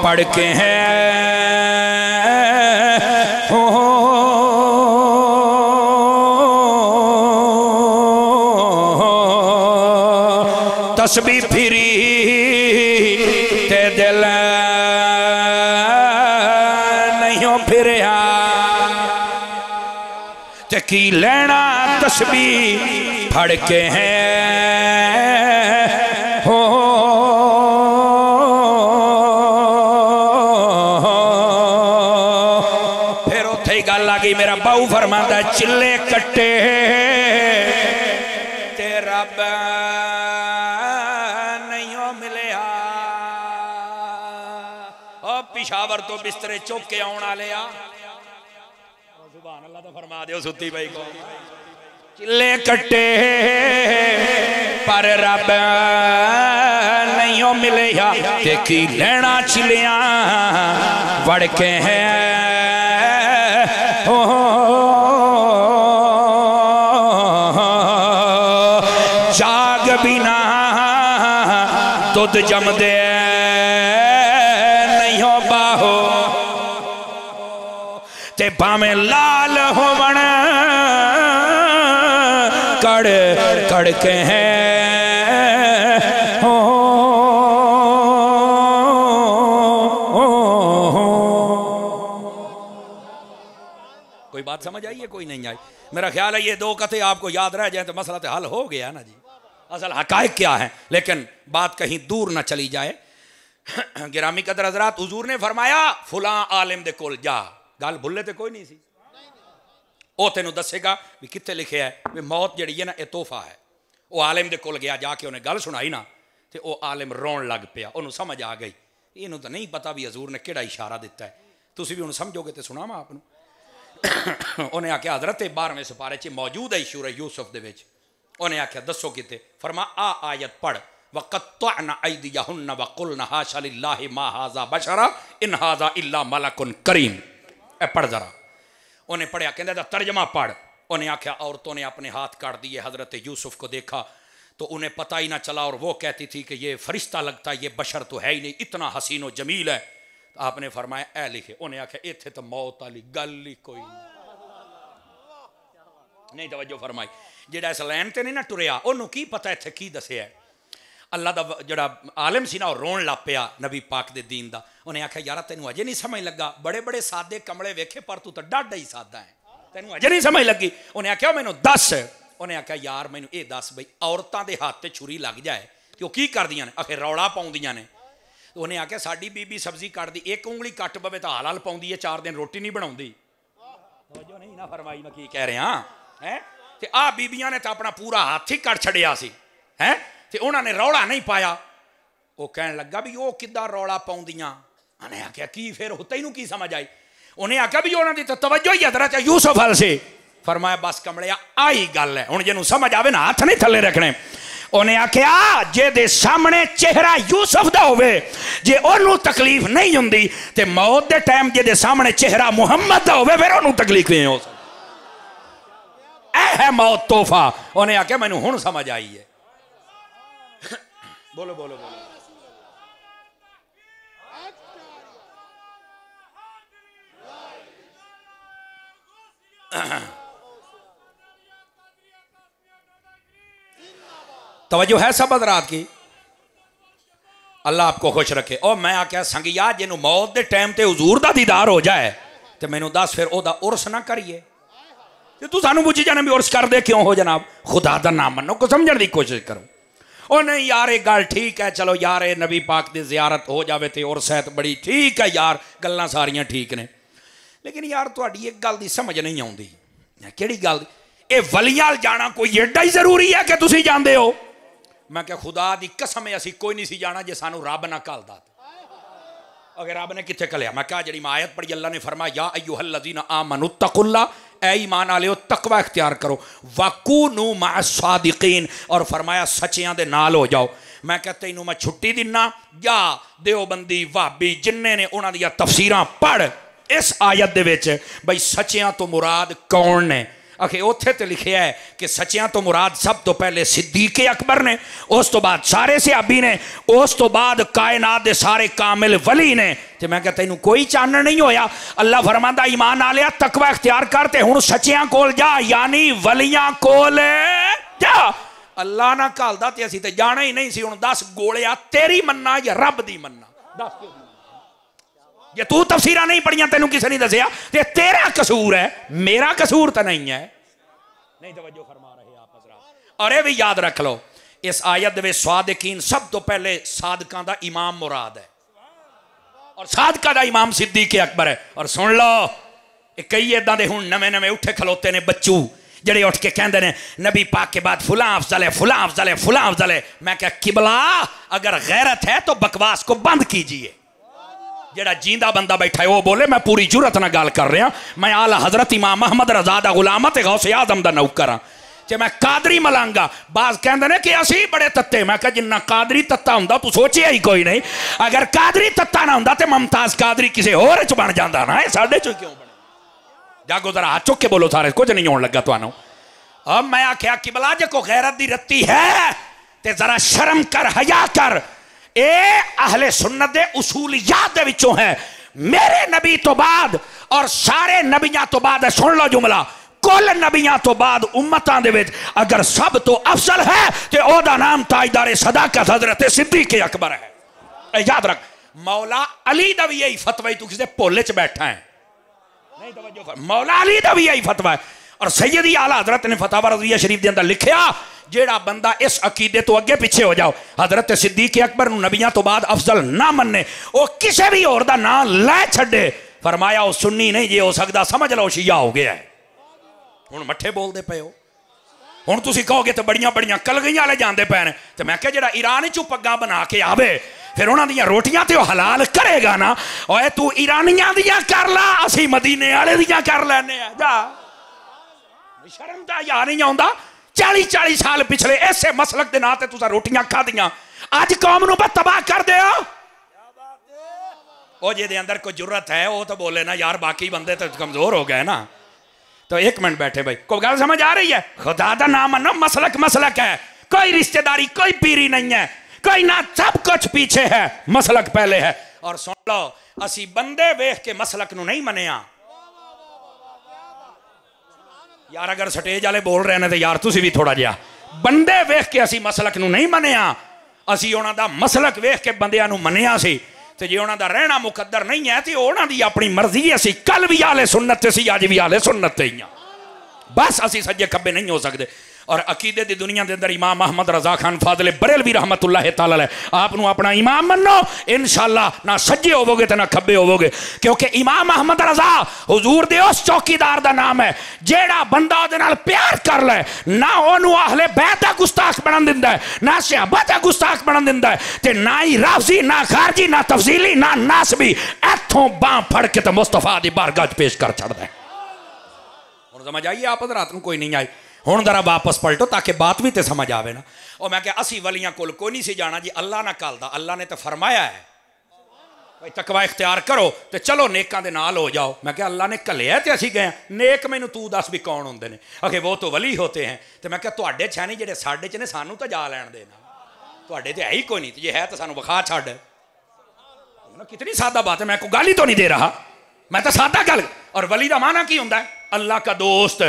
Speaker 2: पढ़ के है। तस्बीह फिरी ते दिल नहीं फिरिया ते की लेना तस्बीह पढ़ के है हो। फिर उथे ही गल आ गई, मेरा बाऊ फरमाता चिल्ले कट्टे ते रब पिशावर तो बिस्तरे चुक के आने वाले आ। सुभान अल्लाह तो फरमा दो सुती भाई को। चिल्ले कट्टे पर रब नहीं मिले देखी लेना चिलिया वड़ के है हो। जाग बिना दुध जमदे ते भावें लाल होवन कड़ कड़ के हैं हो। कोई बात समझ आई है? कोई नहीं आई? मेरा ख्याल है ये दो कथे आपको याद रह जाए तो मसला तो हल हो गया ना जी। असल हकायक क्या है, लेकिन बात कहीं दूर ना चली जाए। गिरामी कदर हजरात, हुजूर ने फरमाया फुला आलिम दे कोल जा। गल भुले तो कोई नहीं सी। वो तेनों दसेगा भी कित्थे लिखे है भी मौत जड़ी है ना ये तोहफा है। वो आलिम दे कोल गया, जाके उन्हें गल सुनाई ना तो वो आलिम रोन लग पिया। उन्होंने समझ आ गई इनू तो नहीं पता भी हजूर ने किहड़ा इशारा दिता है, तुसी भी उन्हें समझोगे तो सुनावा आपनू। उन्हें आख्या हजरत 12वें सिपारे च मौजूद है सूरह यूसुफ दे विच। उन्हें आख्या दसो किते? फरमा आ आयत पढ़ वक़त्तअना अयदियहुन्ना वक़ुलना हाशा लिल्लाहि मा हाज़ा बशरा इन हाज़ा इल्ला मलकुन करीम। पढ़ जरा। उन्हें पढ़िया, कहते तर्जमा पढ़। उन्हें आख्या औरतों ने अपने हाथ काट दिए। हजरत यूसुफ को देखा तो उन्हें पता ही ना चला और वो कहती थी कि ये फरिश्ता लगता है, ये बशर तो है ही नहीं, इतना हसीन व जमील है। तो आपने फरमाया ए लिखे। उन्हें आख्या इत्थे तो मौत वाली गल ही कोई नहीं। तवज्जो फरमाई। जेड़ा इस लैन ते नहीं ना टुरिया उन्होंने की पता इत्थे की दसिया है। अल्लाह का जड़ा आलिम सी ना वो रोन लग पिया नबी पाक दे दीन दा। उन्हें आख्या यार तेनू अजे नहीं समझ लगा, बड़े बड़े सादे कमले वेखे पर तू तो डाढा ही सादा है, तेनू अजे नहीं समझ लगी। उन्हें आख्या मैनू दस। उन्हें आख्या यार मैनू ये दस बई औरतां दे हाथ ते छुरी लग जाए तो की करदियां ने? आखिर रौला पाउंदियां ने। उन्हें आख्या साडी बीबी सब्जी कटदी एक उंगली कट पवे तो हाल हाल पाउंदी है, 4 दिन रोटी नहीं बनाउंदी। तवज्जो नहीं ना फरमाई मैं की कह रहा हैं। ते आ बीबियां ने तो अपना पूरा हाथ ही कट छड़िया सी हैं ते उन्होंने रौला नहीं पाया। वो कहन लगा भी वो किद्दां रौला पाउंदियां। उन्हें आख्या की? फिर तैनू की समझ आई? उन्हें आख्या भी उन्होंने तो तवज्जो ही हजरत यूसुफ अल से। फरमाया बस कमलिया आई गल है, हुण जिन्हों समझ आवे ना हाथ नहीं थले रखने। उन्हें आख्या जे दे सामने चेहरा यूसुफ दा होवे जे ओनू तकलीफ नहीं हुंदी ते मौत दे टाइम जे दे सामने चेहरा मुहम्मद दा होवे फिर ओनू तकलीफ नहीं हो सकदी। ऐ है मौत तोहफा। उन्हें आख्या मैनू हुण समझ आई है। बोलो बोलो बोलो। तवज्जो है सब हज़रात की? अल्लाह आपको खुश रखे। और मैं आख्या संगिया जिन्हों मौत के टाइम ते हुजूर दा दीदार हो जाए तो मैनू दस फिर ओदा उर्स ना करिए। तू सानू पूछी जाना भी उर्स कर दे क्यों हो जनाब? खुदा दा नाम मनो को समझने की कोशिश करो। ओ नहीं यार ये गल ठीक है, चलो यार ये नबी पाक की ज़ियारत हो जाए तो और सेहत बड़ी ठीक है यार, गल्लां सारियां ठीक ने, लेकिन यार तुहाडी एक गल दी समझ नहीं आउंदी। किहड़ी गल? ये वलियां जाना कोई एडा ही जरूरी है कि तुसीं जांदे हो? मैं क्या खुदा दी कसम है असीं कोई नहीं सी जाना जे सानू रब ना घल्लदा। अगर रब ने कित्थे घल्लिया? मैं क्या जी आयत पढ़ी, अल्लाह ने फरमाया या अय्युहल्लज़ीना आमनुत्तकुल्लाह, ऐ ईमान वालेओ तकवा इख्तियार करो, वकूनू मअस्सादिकीन, और फरमाया सच्चियां दे नाल हो जाओ। मैं क्या तैनू मैं छुट्टी दिना, या देवबंदी वहाबी जिन्ने ने उन्हां दियां तफसीरां पढ़ इस आयत दे विच बई सच्चियां तो मुराद कौन ने। आखे उत्थे तो लिखिया है कि सच्चियां तो मुराद सब तो पहले सिद्दीक़ अकबर ने, उस तो बाद सारे सहाबी ने, उस तो बाद कायनात दे सारे कामिल वली ने। तो मैं कहता तेनू कोई चानन नहीं होया। अल्लाह फरमांदा ईमान आ लिया तकवा इख्तियार करते हुण सच्चियां कोल जा, यानी वलियां कोल जा। अल्लाह ना घल्लदा ते असीं ते जाना ही नहीं सी। हुण दस गोलिया तेरी मन्ना या रब दी मन्ना? दस जे तू तफसीरां नहीं पढ़ियां तेनू किसी नहीं दसिया ते तेरा कसूर है, मेरा कसूर तो नहीं है। नहीं तवज्जो फरमा रहे आप हज़रात। और ये भी याद रख लो इस आयत दे सादिकीन सब तो पहले सादकां दा इमाम मुराद है, और सादकां दा इमाम सिद्दीक़ अकबर है। और सुन लो कई इदां दे हुण नवे नवे उठे खलोते ने बच्चू जेड़े उठ के कहंदे ने नबी पाक के बाद फुलां अफजल है, फुलां अफजल है, फुलां अफजल है। मैं क्या किबला अगर गैरत है तो बकवास को बंद कीजिए। जेड़ा जींदा बंदा बैठा है वो बोले मैं पूरी जुरत ना गल कर रहा, मैं आला हजरत इमाम अहमद रज़ा दा गुलाम ते गौसे आज़म दा नौकर हाँ, जे मैं कादरी मलांगा। बाज कहंदे ने कि असी बड़े तत्ते। मैं कहा जिन्ना कादरी तत्ता हुंदा तू सोचिया ही कोई नहीं। अगर कादरी तत्ता ना हुंदा ते मुमताज कादरी किसी होर च बन जांदा ना, साडे च क्यों बने? जागो जरा हाथ चुक के बोलो सारे, कुछ नहीं होने लगा तुहानू। अब मैं आख्या किबला जे को गैरत दी रत्ती है ते जरा शर्म कर, हया कर। ए अहले सुन्नत दे उसूलियात दे विचों है। मेरे नबी तो बाद और सारे नबियां तो बाद, सुन लो जुमला, कुल नबियां तो बाद उम्मतां दे विच अगर सब तो अफजल है तो ओदा नाम ताजदार सदाकत हजरत सिद्दीक़ अकबर है। याद रख मौला अली दा भी यही फतवा है, तू किसी भोले च बैठा है। नहीं तवज्जो कर, मौला अली दा भी यही फतवा है। और सैयदी आला हजरत ने फतवा रज़िया शरीफ के अंदर लिखा जेड़ा बंदा इस अकीदे तो अगे पिछे हो जाओ हजरत सिद्दीक़ अकबर नबियां तो बाद अफजल ना मन्ने, वो किसी भी होर दा नाम लै छड्डे, फरमाया वो सुन्नी नहीं जे हो सकता, समझ लो शिया हो गया है। हुण मट्ठे बोलते पे हो, हुण तुसीं कहोगे तो बड़ियां बड़ियां कलगियां वाले जांदे पे ने। तो मैं क्या जेड़ा ईरान चों पग्गां बना के आवे फिर उन्हां दियां रोटियां तो हलाल करेगा ना, ओए तू ईरानियां दियां कर ला, असीं मदीने वाले दियां कर लैने आ। जा शर्म दा यार नहीं आउंदा। 40-40 साल पिछले ऐसे मसलक के नाते तुसा रोटियां खादियां, अज कौम नूं तबाह कर दे हो। ओ जिहदे अंदर कोई जुर्रत है वो तो बोले ना यार, बाकी बंदे तो कमजोर हो गए ना। तो एक मिनट बैठे भाई, कोई गल समझ आ रही है? खुदा दा नाम मनो, मसलक मसलक है, कोई रिश्तेदारी कोई पीरी नहीं है, कोई ना, सब कुछ पीछे है, मसलक पहले है। और सुन लो असी बंदे वेख के मसलक नूं नहीं मनिया यार। अगर स्टेज वाले बोल रहे हैं तो यार तुसी भी थोड़ा जिहा बंदे वेख के असी मसलक नूं नहीं मनिया, असी उन्हां दा मसलक वेख के बंदियां नूं मनिया सी। ते जे उन्हां दा रहना मुकद्दर नहीं है तो उन्हां दी अपनी मर्जी है। असी कल भी आले सुन्नत सी, अज भी आले सुन्नत ही हां, बस असी सज्जे खब्बे नहीं हो सकते। और अकीदे की दुनिया के अंदर इमाम अहमद रजा खान फादले बरेलवी रहमतुल्लाह तआला अलैह आप अपना इमाम मनो, इंशाअल्लाह ना सज्जे होवोगे तो ना खब्बे होवोगे, क्योंकि इमाम अहमद रजा हुजूर दे उस चौकीदार का नाम है जेड़ा बंदा उहदे नाल प्यार कर ले, ना ओनू अहले बैत दा गुस्ताख बनन दिंदा है, ना सहाबा दा गुस्ताख बनन दिंदा है, ते ना ही राफजी, ना खारजी, ना तफसीली, ना नासबी, इथों बांह फड़ के तो मुस्तफा दी बारगाह च पेश कर छड़दा है। हुण समझ आई आप हज़रात नूं? कोई नहीं आई। हुण जरा वापस पलटो ताकि बात भी तो समझ आवे ना। और मैं क्या असी वलियां कोल कोई नहीं सी जाना जी, अल्लाह ना घल्लदा। अल्लाह ने तो फरमाया है भाई तकवा इख्तियार करो तो चलो नेकां दे नाल हो जाओ। मैं क्या अल्लाह ने घल्लिया तो असी गए नेक, मैनू तू दस भी कौन होंदे ने? आखे वो तो वली होते हैं। तो मैं क्या तुहाडे च है नहीं, जेडे साडे च ने सानू तो जा लैण देना, तुहाडे ते है ही कोई नहीं, जे है तो सानू विखा छड्ड। कितनी सादा बात है, मैं कोई गाल ही तो नहीं दे रहा, मैं तो सादा गल। और वली का माना की होंदा है? अल्लाह का दोस्त।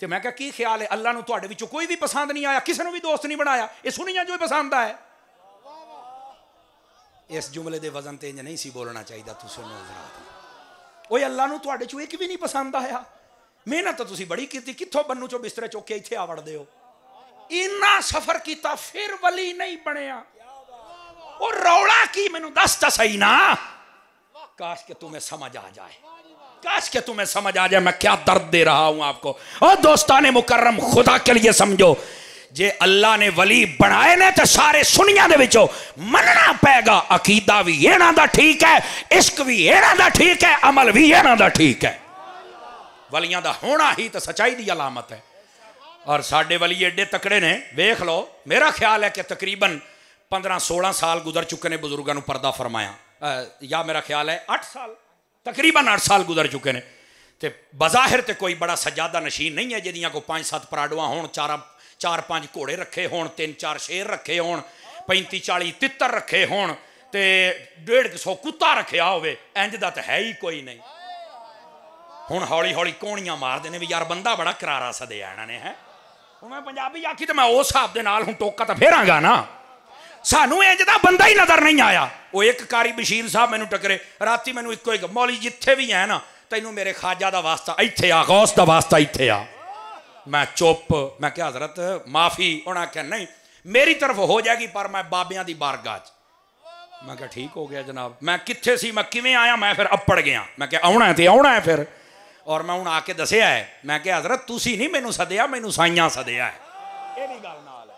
Speaker 2: तो मैं क्या की ख्याल है अल्लाह नूं तुहाडे विचों कोई भी पसंद नहीं आया, किसी ने भी दोस्त नहीं बनाया, ये सुनिया जो पसंद है। इस जुमले दे वजन ते इंज नहीं सी बोलना चाहिए। तुम सुनो हज़रात, ओए अल्लाह नूं तुहाडे चों एक भी नहीं पसंद आया, मेहनत तो तुसीं बड़ी कीती, कित्थों बन्नू चों बिस्तरे चुक के इत्थे आ वड़दे हो? इन्ना सफर किया फिर वली नहीं बनया। और रौला की मैनू दस तो सही ना। काश के तुम्हें समझ आ जाए, काश के तुम्हें समझ आ जाए मैं क्या दर्द दे रहा हूं आपको। और दोस्ताने मुकर्रम खुदा के लिए समझो, जे अल्लाह ने वली बनाए ने तो सारे सुनिया दे विचों मनना पैगा। अकीदा भी इन्हां दा ठीक है, इश्क भी इन्हां दा ठीक है, अमल भी इन्हां दा ठीक है। वलियां दा होना ही तो सच्चाई दी अलामत है। और साडे वली एडे तकड़े ने, वेख लो। मेरा ख्याल है कि तकरीबन 15-16 साल गुजर चुके ने बुजुर्गों को पर्दा फरमाया, या मेरा ख्याल है 8 साल, तकरीबन 8 साल गुजर चुके ने। तो बज़ाहिर तो कोई बड़ा सजादा नशीन नहीं है जिदियां को 5-7 पराडुआ होण, 4-5 घोड़े रखे होण, 3-4 शेर रखे होण, 35-40 तितर रखे होण, ते 150 कुत्ता रखा होवे। इंज दा तो है ही कोई नहीं। हुण हौली हौली कोहणियां मारदे ने भी यार बंदा बड़ा करारा सदिया इन्हां ने है। हुण मैं पंजाबी आखी तो मैं उस हिसाब दे नाल हुण टोका तो फेरांगा ना। सानू इंज दा बंदा ही नजर नहीं आया। वो एक कारी बशीर साहब मैनू टकरे राती, मैनू इको एक मौली जिथे भी है ना, तैनू मेरे खाजा दा वास्ता इत्थे आ, गौस दा वास्ता इत्थे आ। मैं चुप, मैं क्या हजरत माफी। उन्हें आख्या नहीं मेरी तरफ हो जाएगी पर मैं बाबियां दी बारगाह च। मैं क्या ठीक हो गया जनाब। मैं कित्थे सी, मैं किवें आया, मैं फिर अपड़ गया। मैं क्या आउणा है ते आउणा है फिर। और मैं हुण आके दसिया है, मैं क्या हजरत तुसी नहीं मैनू सदिया, मैनू साइयां सदिया है। ये भी गल नाल है,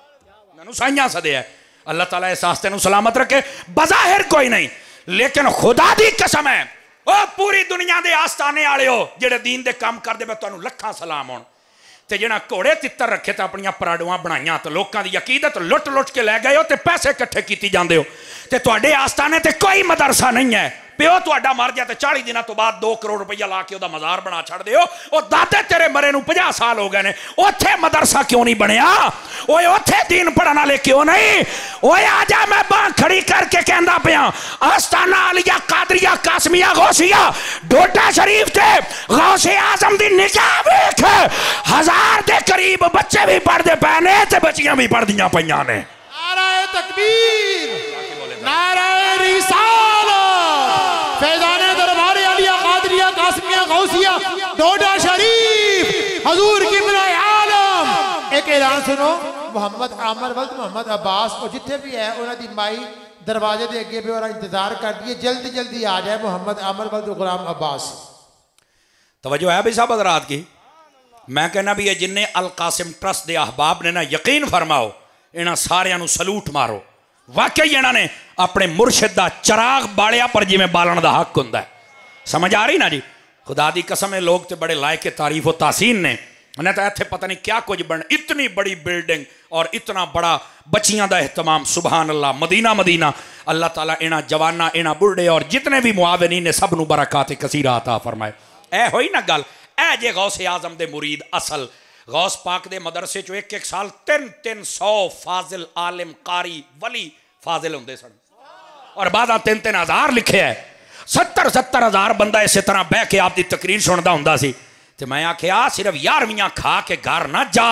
Speaker 2: मैनू साइयां सदिया है। अल्लाह ताला इस आस्ते नू सलामत रखे। बज़ाहिर कोई नहीं, लेकिन खुदा दी कसम है ओ पूरी दुनिया दे आस्ताने वाले हो जेड़े दीन दे काम करदे, मैं तुहानू लखां सलाम होण। ते जिहड़ा घोड़े तितर रखे तो अपनियां पराडुआं बनाईयां तो लोकां दी अकीदत लुट लुट के लै गए हो ते पैसे इकट्ठे कीती जांदे हो। ते तुहाडे आस्ताने ते कोई मदरसा नहीं है। प्यो तुहाडा मर गया तो 40 दिनों तो बाद 2 करोड़ रुपया ला के उहदा मज़ार बना छड़ दे हो। और दादे तेरे मरे नू 50 साल हो गए ने, उत्थे मदरसा क्यों नहीं बनया? ओए उत्थे दीन पढ़न वाले क्यों नहीं? ओए आजा मैं बांह खड़ी करके कहंदा पिया, आस्ताना आलिया कादरिया कासमिया गौसिया डोडा शरीफ ते गौसे आजम दी निगाह वेख, 1000 दे करीब बच्चे भी पढ़दे पए ने ते बच्चियां भी पढ़दियां पईयां ने।
Speaker 1: नारे तकबीर, नारे रिसालत, फैज़ाने दरबार आलिया कादरिया कासमिया गौसिया डोडा शरीफ हजूर किबला आलम। एक ऐलान सुनो, मोहम्मद आमर वल्द मोहम्मद अब्बास और जिथे भी है उन्होंने दी माई दरवाजे के अगे भी और इंतजार कर दिए, जल्दी जल्दी आ जाए मोहम्मद आमर वल्द गुलाम अब्बास।
Speaker 2: तवज्जो है भाई साहब हज़रात की। मैं कहना भी ये जिन्ने अल कासिम ट्रस्ट के अहबाब ने ना, यकीन फरमाओ इन्हां सारियां नू सलूट मारो। वाकई इन्हां ने अपने मुर्शिद का चिराग बालिया पर जिमें बालन का हक हुंदा है। समझ आ रही ना जी? खुदा दी कसम है लोग तो बड़े लायक तारीफ व तासीन ने। उन्हें तो इत्थे पता नहीं क्या कुछ बन, इतनी बड़ी बिल्डिंग और इतना बड़ा बच्चियां का एहतमाम। सुबहान अल्लाह, मदीना मदीना। अल्लाह ताला इन्हां जवाना इन्हां बुढ़े और जितने भी मुआविनीन ने सब नू बरकात कसीरा अता फरमाए। ए होई ना गल, ए जे गौसे आजम दे मुरीद असल गौस पाक दे मदरसे चो 1-1 साल 300 फाजिल आलिम कारी वली फाजिल होंदे सन। और बाद 3-3 हज़ार लिखे है, 70-70 हज़ार बंदा इस तरह बह के आपकी तकरीर सुनता होंदा सी। ते मैं आख्या सिर्फ 11वीं खा के घर ना जा,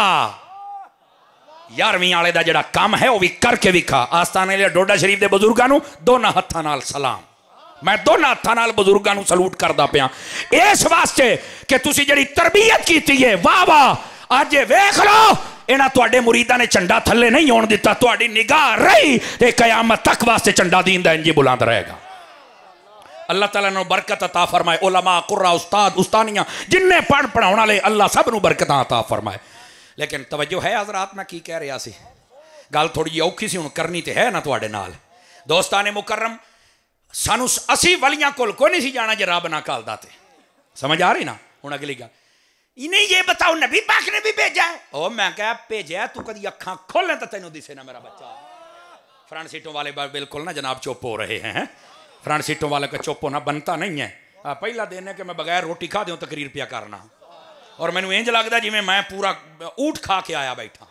Speaker 2: 11वीं वाले का जिहड़ा काम है वह भी करके विखा। आस्ताने लिए डोडा शरीफ के बुजुर्गों को दोनों हत्थां नाल सलाम। मैं दोनों हत्थां नाल बुजुर्गों को सलूट करदा पिया इस वास्ते कि तुसी जिहड़ी तरबियत कीती है, वाह वाह। अज वेख लो इन्हां तुहाडे मुरीदां ने झंडा थल्ले नहीं होण दिता, तुहाडी निगाह रही ते कयामत तक वास्ते झंडा दीन दा इंज ही बुलंद रहेगा। अल्लाह ताला ने बरकत अता फरमाए। उलमा कुर्रा उस्ताद उस्तानियां जिन्ने पढ़ाउण वाले अल्लाह सब नूं बरकत अता फरमाए। लेकिन तवज्जो है हज़रात, मैं की कह रहा सी, गल थोड़ी जी औखी सी हुण करनी ते है ना तुहाडे नाल। दोस्ताने मुकर्रम, सानू असी वलियां कोल कोई नहीं सी जाना जे रब ना घल्लदा ते। समझ आ रही ना? हुण अगली गल, इन्हें ये बताओ नबी पाक ने भी भेजा है? ओ मैं क्या भेजा, तू कदी अखां खोलें तो तेनों दिसे ना मेरा बच्चा। फ्रंट सीटों वाले बिल्कुल ना जनाब चुप हो रहे हैं। फ्रंट सीटों वाले का चुप होना बनता नहीं है। पहला दिन है कि मैं बगैर रोटी खा दूँ तकरीर पिया करना, और मैनू इंज लगता जिमें मैं पूरा ऊँट खा के आया बैठा।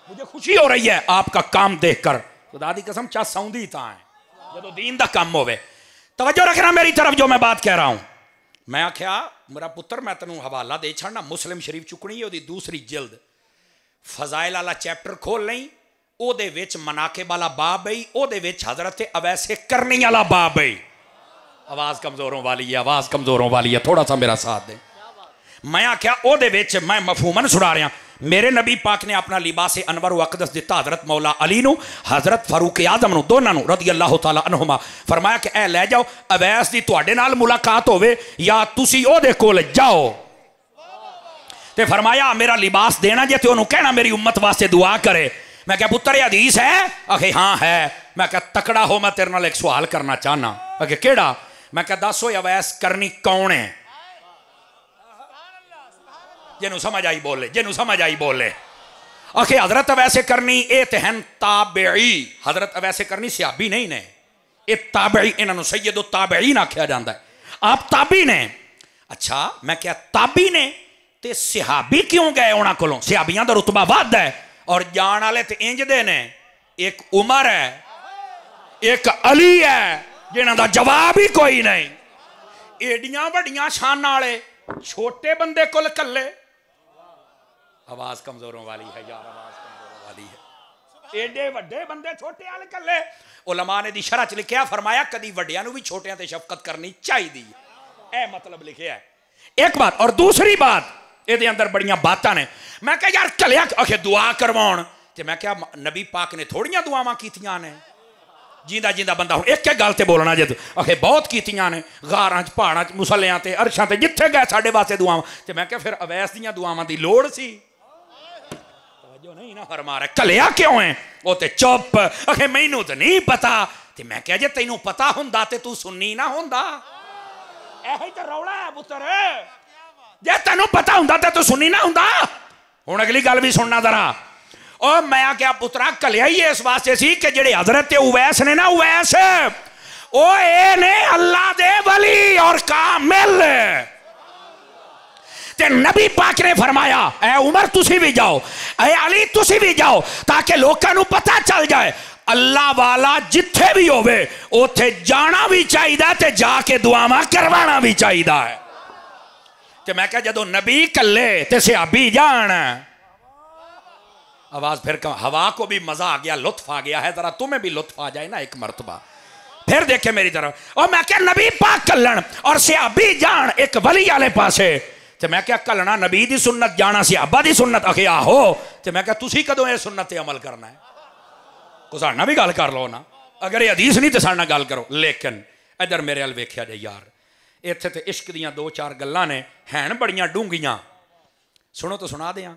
Speaker 2: मुझे खुशी हो रही है आपका काम देख कर। खुदा दी कसम चा सौंदी तां है जो दीन दा काम होवे। तवज्जो रखना मेरी तरफ जो मैं बात कह रहा हूँ। मैं आख्या मेरा पुत्र मैं तेनों हवाला दे छड़ना, मुस्लिम शरीफ चुकनी है, दूसरी जिल्द फजाइल वाला चैप्टर खोल नहीं, ओदे विच मनाकिब वाला बाब है, ओदे विच हजरत अवैसे करनी वाला बाब है। आवाज़ कमज़ोरों वाली है, आवाज़ कमज़ोरों वाली है, थोड़ा सा मेरा साथ दे। मैं आख्या ओदे विच मैं मफहूमन सुना रहा, मेरे नबी पाक ने अपना लिबास अनवर व अकदस दिता हज़रत मौला अली नू, हज़रत फारूक आजम नू, दोनों नू रज़ी अल्लाह तआला अन्हुमा। फरमाया कि ए ले जाओ, अवैस दी तुहाडे नाल मुलाकात होवे या तुसी ओहदे कोल जाओ। ते फरमाया मेरा लिबास देना जे, ते ओनू कहना मेरी उम्मत वास्ते दुआ करे। मैं क्या पुत्र हदीस है? आखे हाँ है। मैं क्या तकड़ा हो, मैं तेरे नाल एक सवाल करना चाहना। आखे केड़ा? मैं क्या दसो अवैस करनी कौन है? जिन्हों समझ आई बोले, जिन्हों समझ आई बोले। आखे हजरत अवैसे करनी ए ते हैं ताबेई। हजरत अवैसे करनी सहाबी नहीं ने, ये ताबेई, इन्होंने सैयद ताबेईन आख्या जाता है। आप ताबी ने। अच्छा मैं क्या ताबी ने ते सहाबी क्यों गए उन्होंने कोलों? सहाबियां दा रुतबा वध है और जान वाले ते इंज दे ने। एक उमर है, एक अली है, जिन्हां दा जवाब ही कोई नहीं। एडियां वड्डियां शान वाले छोटे बंदे कोल कल्ले। आवाज कमजोरों वाली है यार, आवाज कमजोरों वाली है। एडे वड्डे बंदे छोटे वाले कल्ले। उलमा ने दी शरह च लिखिया, फरमाया कदी वड्डियां नूं भी छोटियां ते शफकत करनी चाहिदी। ए मतलब लिखिया है। एक बात और दूसरी बात, ਇਹਦੇ अंदर बड़ियां बातां ने। मैं क्या यार कलिया आखे दुआ करवाउण, ते मैं क्या नबी पाक ने थोड़ियां दुआवां कीतियां ने? जिंदा जिंदा बंदा हुण एक गल ते बोलना जे, आखे बहुत कीतियां ने, गारां च पहाड़ां च मुसल्लियां ते अरशां ते जिथे गए साडे वास्ते दुआवां। ते मैं क्या फिर अवैस दियां दुआवां दी लोड़ सी? तवज्जो नहीं ना फरमा रहे। कलिया क्यों है? वो ते चुप, आखे मैनू तो नहीं पता। ते मैं क्या जे तैनू पता हुंदा ते तू सुन्नी ना हुंदा। ऐही ते रौला है पुत्तर, जे तैनू पता हुंदा ते तू सुन्नी ना हुंदा। हुण अगली गल भी सुनना जरा। और मैं क्या पुत्रा कलिया ही इस वास्ते सी कि जेड़े हजरत उवैस ने ना, उवैस ओ ए ने अल्लाह दे वली और कामिल। ते नबी पाक ने फरमाया ए उमर तुसी भी जाओ, ए अली तुसी भी जाओ, ताकि लोकां नू पता चल जाए अल्लाह वाला जिथे भी होवे उथे जाना भी चाहिए ते जाके दुआवां करवाना भी चाहिए है। ते मैं क्या जदों नबी कल्ले ते सहाबी जान, आवाज फिर हवा को भी मजा आ गया, लुत्फ आ गया है, जरा तुम्हें भी लुत्फ आ जाए ना एक मर्तबा। फिर देखे मेरी तरफ। और मैं क्या नबी पाक कल्लन और सहाबी जान एक वली वाले पासे। ते मैं क्या कलना नबी दी सुन्नत, जाना सहाबा दी सुन्नत। आखे आहो। ते मैं क्या तुसी कदों ये सुन्नत ते अमल करना है? को साडे नाल भी गल कर लो ना। अगर ये हदीस नहीं तो साडे नाल गल करो। लेकिन इधर मेरे अल वेख्या जे यार, इत्थे ते इश्क दियां दो चार गल्लां ने, हैन बड़ियां डूंगियां। सुनो तो सुना दें।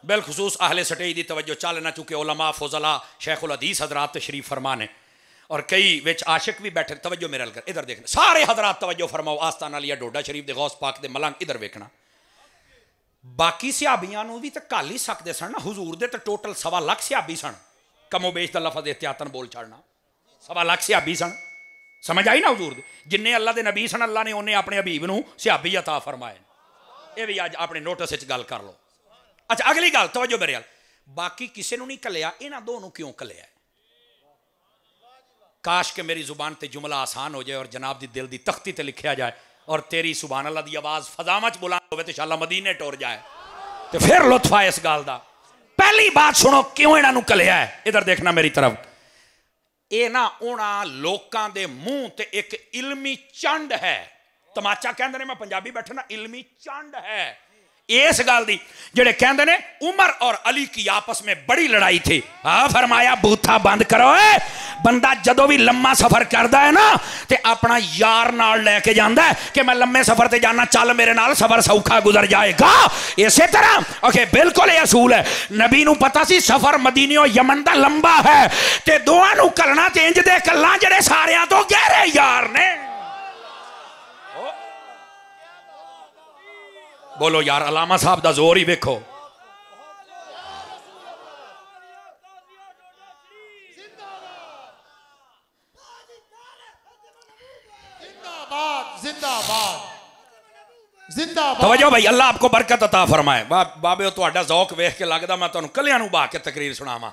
Speaker 2: बिलखसूस अहले सटेई दी तवज्जो चल ना, चूंकि उलमा फजला शेखुल हदीस हजरात तशरीफ फरमा ने और कई विच आशिक भी बैठे। तवज्जो मेरे कर इधर देखना, सारे हजरात तवज्जो फरमाओ। आस्ताना लिया डोडा शरीफ दे गौस पाक दे मलंग इधर वेखना। बाकी सहाबियां नूं भी तो घल ही सकते सन ना। हुजूर दे तो टोटल 1.25 लाख सहाबी सन। कमोबेश दा लफज एहतियातन बोल छड़ना, 1.25 लाख सहाबी सन। समझ आई ना? हुजूर दे जिन्ने अल्लाह दे नबी सन, अल्लाह ने उन्हें अपने हबीब नूं सहाबी अता फरमाए। ये भी अज अपने नोटिस विच गल कर लो। अच्छा अगली गल तवज्जो मेरे अल, बाकी किसी नूं नहीं कलिया, इन्हां दो नूं क्यों कलिया? काश के मेरी जुबान ते जुमला आसान हो जाए और जनाब दी दिल दी तख्ती ते लिखिया जाए और तेरी सुभान अल्लाह दी आवाज फजामा च बुलंद होवे ते इंशाअल्लाह मदीने टुर जाए, तो फिर लुत्फ आए इस गल दा। पहली बात सुनो क्यों इन्हां नूं कलिया है। इधर देखना मेरी तरफ। ये ना उन्हां लोकां दे मुंह ते एक इल्मी चंड है। तमाचा कहंदे ने, मैं पंजाबी बैठा ना, इल्मी चंड है इस गल दी। जेड़े कहंदे ने उमर और अली की आपस में बड़ी लड़ाई थी। हाँ फरमाया बूथा बंद करो। बंदा जदों भी लम्मा सफर करता है ना, ते अपना यार नाल लेके जाता है कि मैं लम्मे सफर ते जाना, चल मेरे नाल सफर सौखा गुजर जाएगा। इसे तरह ओके बिल्कुल ये असूल है। नबी नूं पता सी सफर मदीनियों यमन दा लंबा है, ते दोवां नूं कलना ते इंज दे कल्लां जेड़े सारियां तो गहरे यार ने। बोलो यार, अलामा साहब दा जोर ही वेखो। तवज्जो भाई, अल्लाह आपको बरकत अता फरमाए। बाबे तुहाडा ज़ौक वेख के लगदा मैं तुहानू कलियां नूं बहा के तकरीर सुनावां।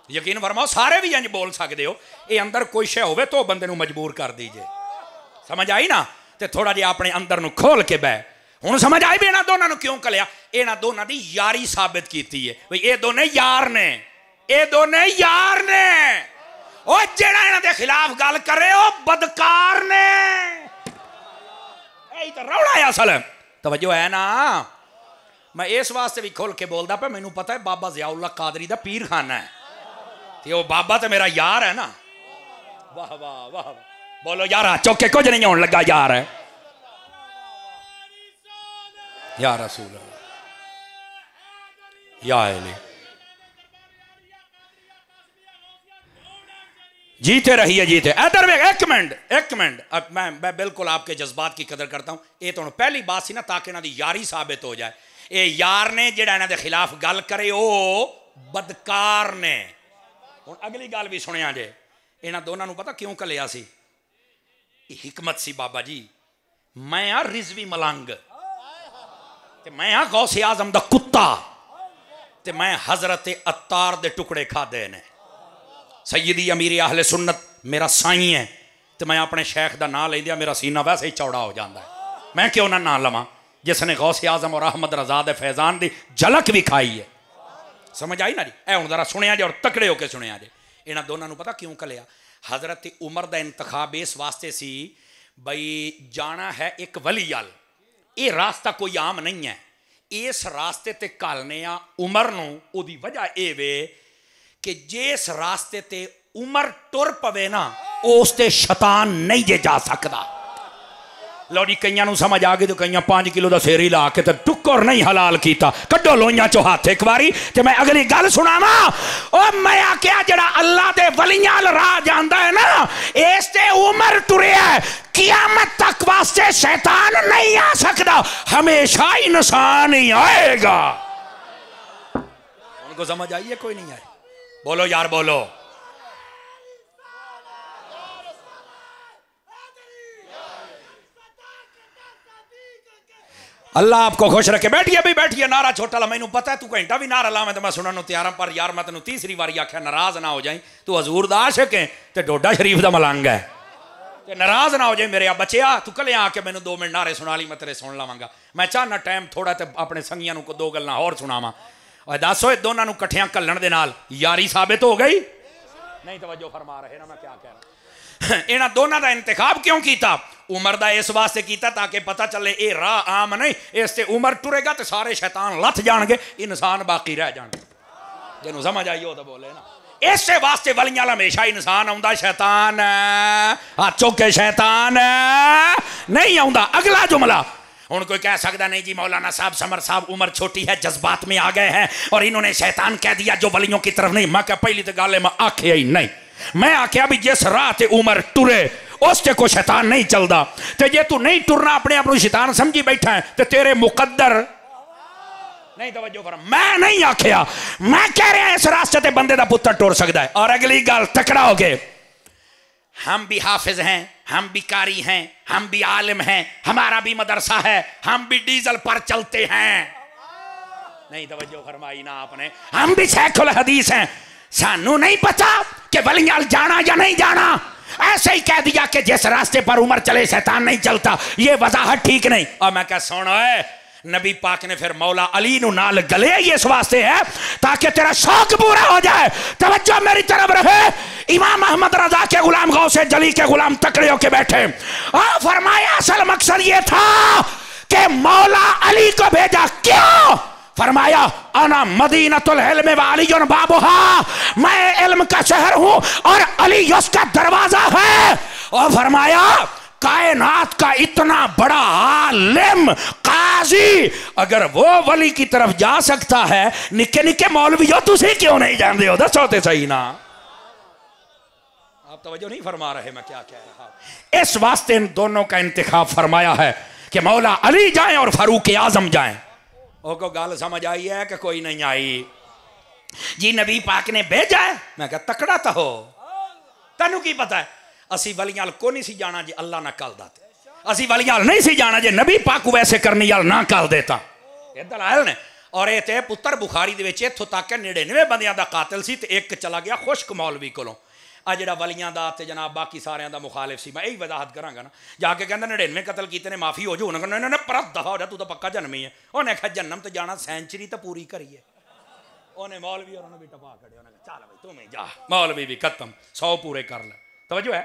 Speaker 2: यकीन फरमाओ सारे भी इंज बोल सकदे हो। ये अंदर कोई शै होवे तो बंदे नूं मजबूर कर दीजिए। समझ आई ना? ते थोड़ा जिहा अपने अंदर नूं खोल के बह। हुण समझ आई भी इन्हां दोनां नूं क्यों कलिया? इन्हां दोनां दी यारी साबित कीती है भाई ये दोने यार ने, ये दोने यार ने। ओ जेड़ा इन्हां दे खिलाफ गल करे ओ बदकार ने। यही तो रौला है असल। तवज्जो है ना? मैं इस वास्ते भी खुल के बोलता पे, मैनू पता है बाबा ज़ियाउल्लाह कादरी दा पीर खाना है, तो वो बाबा तो मेरा यार है ना। वाह वाह वाह, बोलो यार चौके कुछ नहीं होने लगा यार है या रसूल अल्लाह या अली। जीते रहिए जीते। इधर में एक मिनट अब मैं बिल्कुल आपके जज्बात की कदर करता हूँ। ये तो पहली बात सी ना, ताकि इन्हों की यारी साबित हो जाए। ये यार ने जिहड़ा इन्हों के खिलाफ गल करे वो बदकार ने। हुण अगली गल भी सुनिया जे, इन्होंने दोनों को पता क्यों कलिया सी? हिकमत सी बाबा जी। मैं हाँ रिजवी मलंग, ते मैं हाँ गौसे आजम दा कुत्ता, ते मैं हजरत अत्तार दे टुकड़े खादे ने। सैयदी अमीर अहले सुन्नत मेरा साई है, तो मैं अपने शेख का नाम लेंदिया मेरा सीना वैसे ही चौड़ा हो जाता है। मैं क्यों ना नाम लवां जिसने गौसे आजम और अहमद रजा दे फैजान की झलक भी खाई है। समझ आई ना जी? ए हुण जरा सुनिया जे और तकड़े होकर सुनिया जे। इन्हां दोनों को पता क्यों कलिया? हजरत उमर का इंतखाब इस वास्ते सी बई जाना है एक वली अल, ये रास्ता कोई आम नहीं है, इस रास्ते ते घलने आ उमर नूं। उहदी वजह ये वे कि जिस रास्ते ते उमर टुर पवे ना, उस ते शैतान नहीं जे जा सकता। लो जी, कईयां नूं समझ आ गई तो कईयां 5 किलो का सेरी ला के तो टुक्कर नहीं हलाल किया। कड्डो लोइयां चो हाथ एक बारी ते मैं अगली गल सुनावा। ओ मैं आख्या जड़ा अल्लाह दे वलियां अल राह जांदा है ना, इस ते उमर टुरिया कियामत तक वास्ते शैतान नहीं आ सकता, हमेशा इंसान ही आएगा। उनको समझ आई है? कोई नहीं आई? बोलो यार बोलो। अल्लाह आपको खुश रखे। बैठिए भी बैठिए, नारा छोटा ला। मैनू पता है तू घंटा भी नारा ला मैं तो मैं सुनने तैयार हूं, पर यार मैं तेन तीसरी बारी आख्या नाराज ना हो जाए। तू हजूर दा आशिक है ते डोडा शरीफ दा मलंग है, ते नाराज ना हो जाए मेरे बच्चिया। तू कल आके मैनू 2 मिनट नारे सुना ली, मैं तेरे सुन लवांगा। मैं चाहना टाइम थोड़ा तो अपने संगियां को 2 गल्लां होर सुनावां। और दसो दोनों को कट्ठियां घल्लण दे नाल यारी साबित हो गई? नहीं तवज्जो फरमा रहे ना मैं क्या कह रहा। इन्हां दोनों का इंतखाब क्यों किया? उमर का इस वास्ते किया ताकि पता चले ये राह आम नहीं, इससे उमर टुरेगा तो सारे शैतान लथ जाएंगे, इंसान बाकी रह जाएंगे। जिन्हों समझ आई हो तो बोले ना। इसे वास्ते वलियां हमेशा इंसान आउंदा, शैतान हाथ चौके शैतान नहीं आउंदा। अगला जुमला हुण कोई कह सकता नहीं जी मौलाना साहब समर साहब उम्र छोटी है, जज्बात में आ गए हैं और इन्होंने शैतान कह दिया जो वलियों की तरफ नहीं। मैं क्या पहली तो गल मैं आख्या ही नहीं। मैं आख्या भी जिस राह ते उमर टुरे उससे कोई शैतान नहीं चलता, तो जे तू नहीं टुरना अपने आप को शैतान समझी बैठा है तो तेरे मुकद्दर नहीं। तवज्जो कर, मैं नहीं आख्या, मैं कह रहा इस रास्ते ते बंदे दा पुत्र टुर सकता है। और अगली गल तकड़ा हो गए, हम भी हाफिज हैं, हम भी कारी हैं, हम भी आलिम हैं, हमारा भी मदरसा है, हम भी डीजल पर चलते हैं। नहीं तवज्जो फरमाई ना आपने। हम भी शेखुल हदीस हैं, सानू नहीं पता कि वलियां जाना या नहीं जाना। ऐसे ही कह दिया कि जिस रास्ते पर उमर चले शैतान नहीं चलता, ये वजाहत ठीक नहीं। और मैं क्या सुन नबी पाक ने फिर मौला अली नु नाल गले ये इस वास्ते है ताकि तेरा शौक पूरा हो जाए। तवज्जो मेरी तरफ रहे। इमाम अहमद रजा के गुलाम गौसे जली के गुलाम तकड़े होके बैठे और फरमाया असल मकसद ये था कि मौला अली को भेजा क्यों? फरमाया अना मदीनतुल इल्म व अलीयुन बाबुहा, मैं इल्म का शहर हूं और अली उसका दरवाजा है। और फरमाया कायनात का इतना बड़ा आलिम काजी अगर वो वली की तरफ जा सकता है, निके निके मौलवियों तुसी क्यों नहीं जानते हो? दसो ते सही ना। आप तवज्जो नहीं फरमा रहे मैं क्या कह रहा हूं। इस वास्ते इन दोनों का इंतखाब फरमाया है कि मौला अली जाएं और फारूक आजम जाएं। को गल समझ आई है कि कोई नहीं आई? जी नबी पाक ने भेजा है। मैं कहा तकड़ा तो हो, तेनू की पता है? असी वलियां को नहीं सी जाना जे अल्लाह ना कल दाते, असी वलियां नहीं सी जाना जे नबी पाक वैसे करनी याल ना कल देता। ये दलाल ने। और ये ते पुत्र बुखारी दे विच इत्थों तक 99 बंदियां दा कातिल सी ते एक चला गया खुश्क मौलवी कोलों। आ जिहड़ा वलियां दा ते जनाब बाकी सारियां दा मुखालिफ सी, मैं यही वजाहत करांगा ना। जाके कहंदा 99 कतल कीते ने माफ़ी हो जाओ। उन्होंने कहना पर दफा हो जा, तू तो पक्का जन्मी है। उन्हें आख्या जन्म तो जाना, सेंचुरी तो पूरी करिए। उन्हें मौलवी और भी टपा खड़े, उन्हें चल भाई तुम ही जा, मौलवी भी खत्म, 100 पूरे कर ले। तवज्जो है?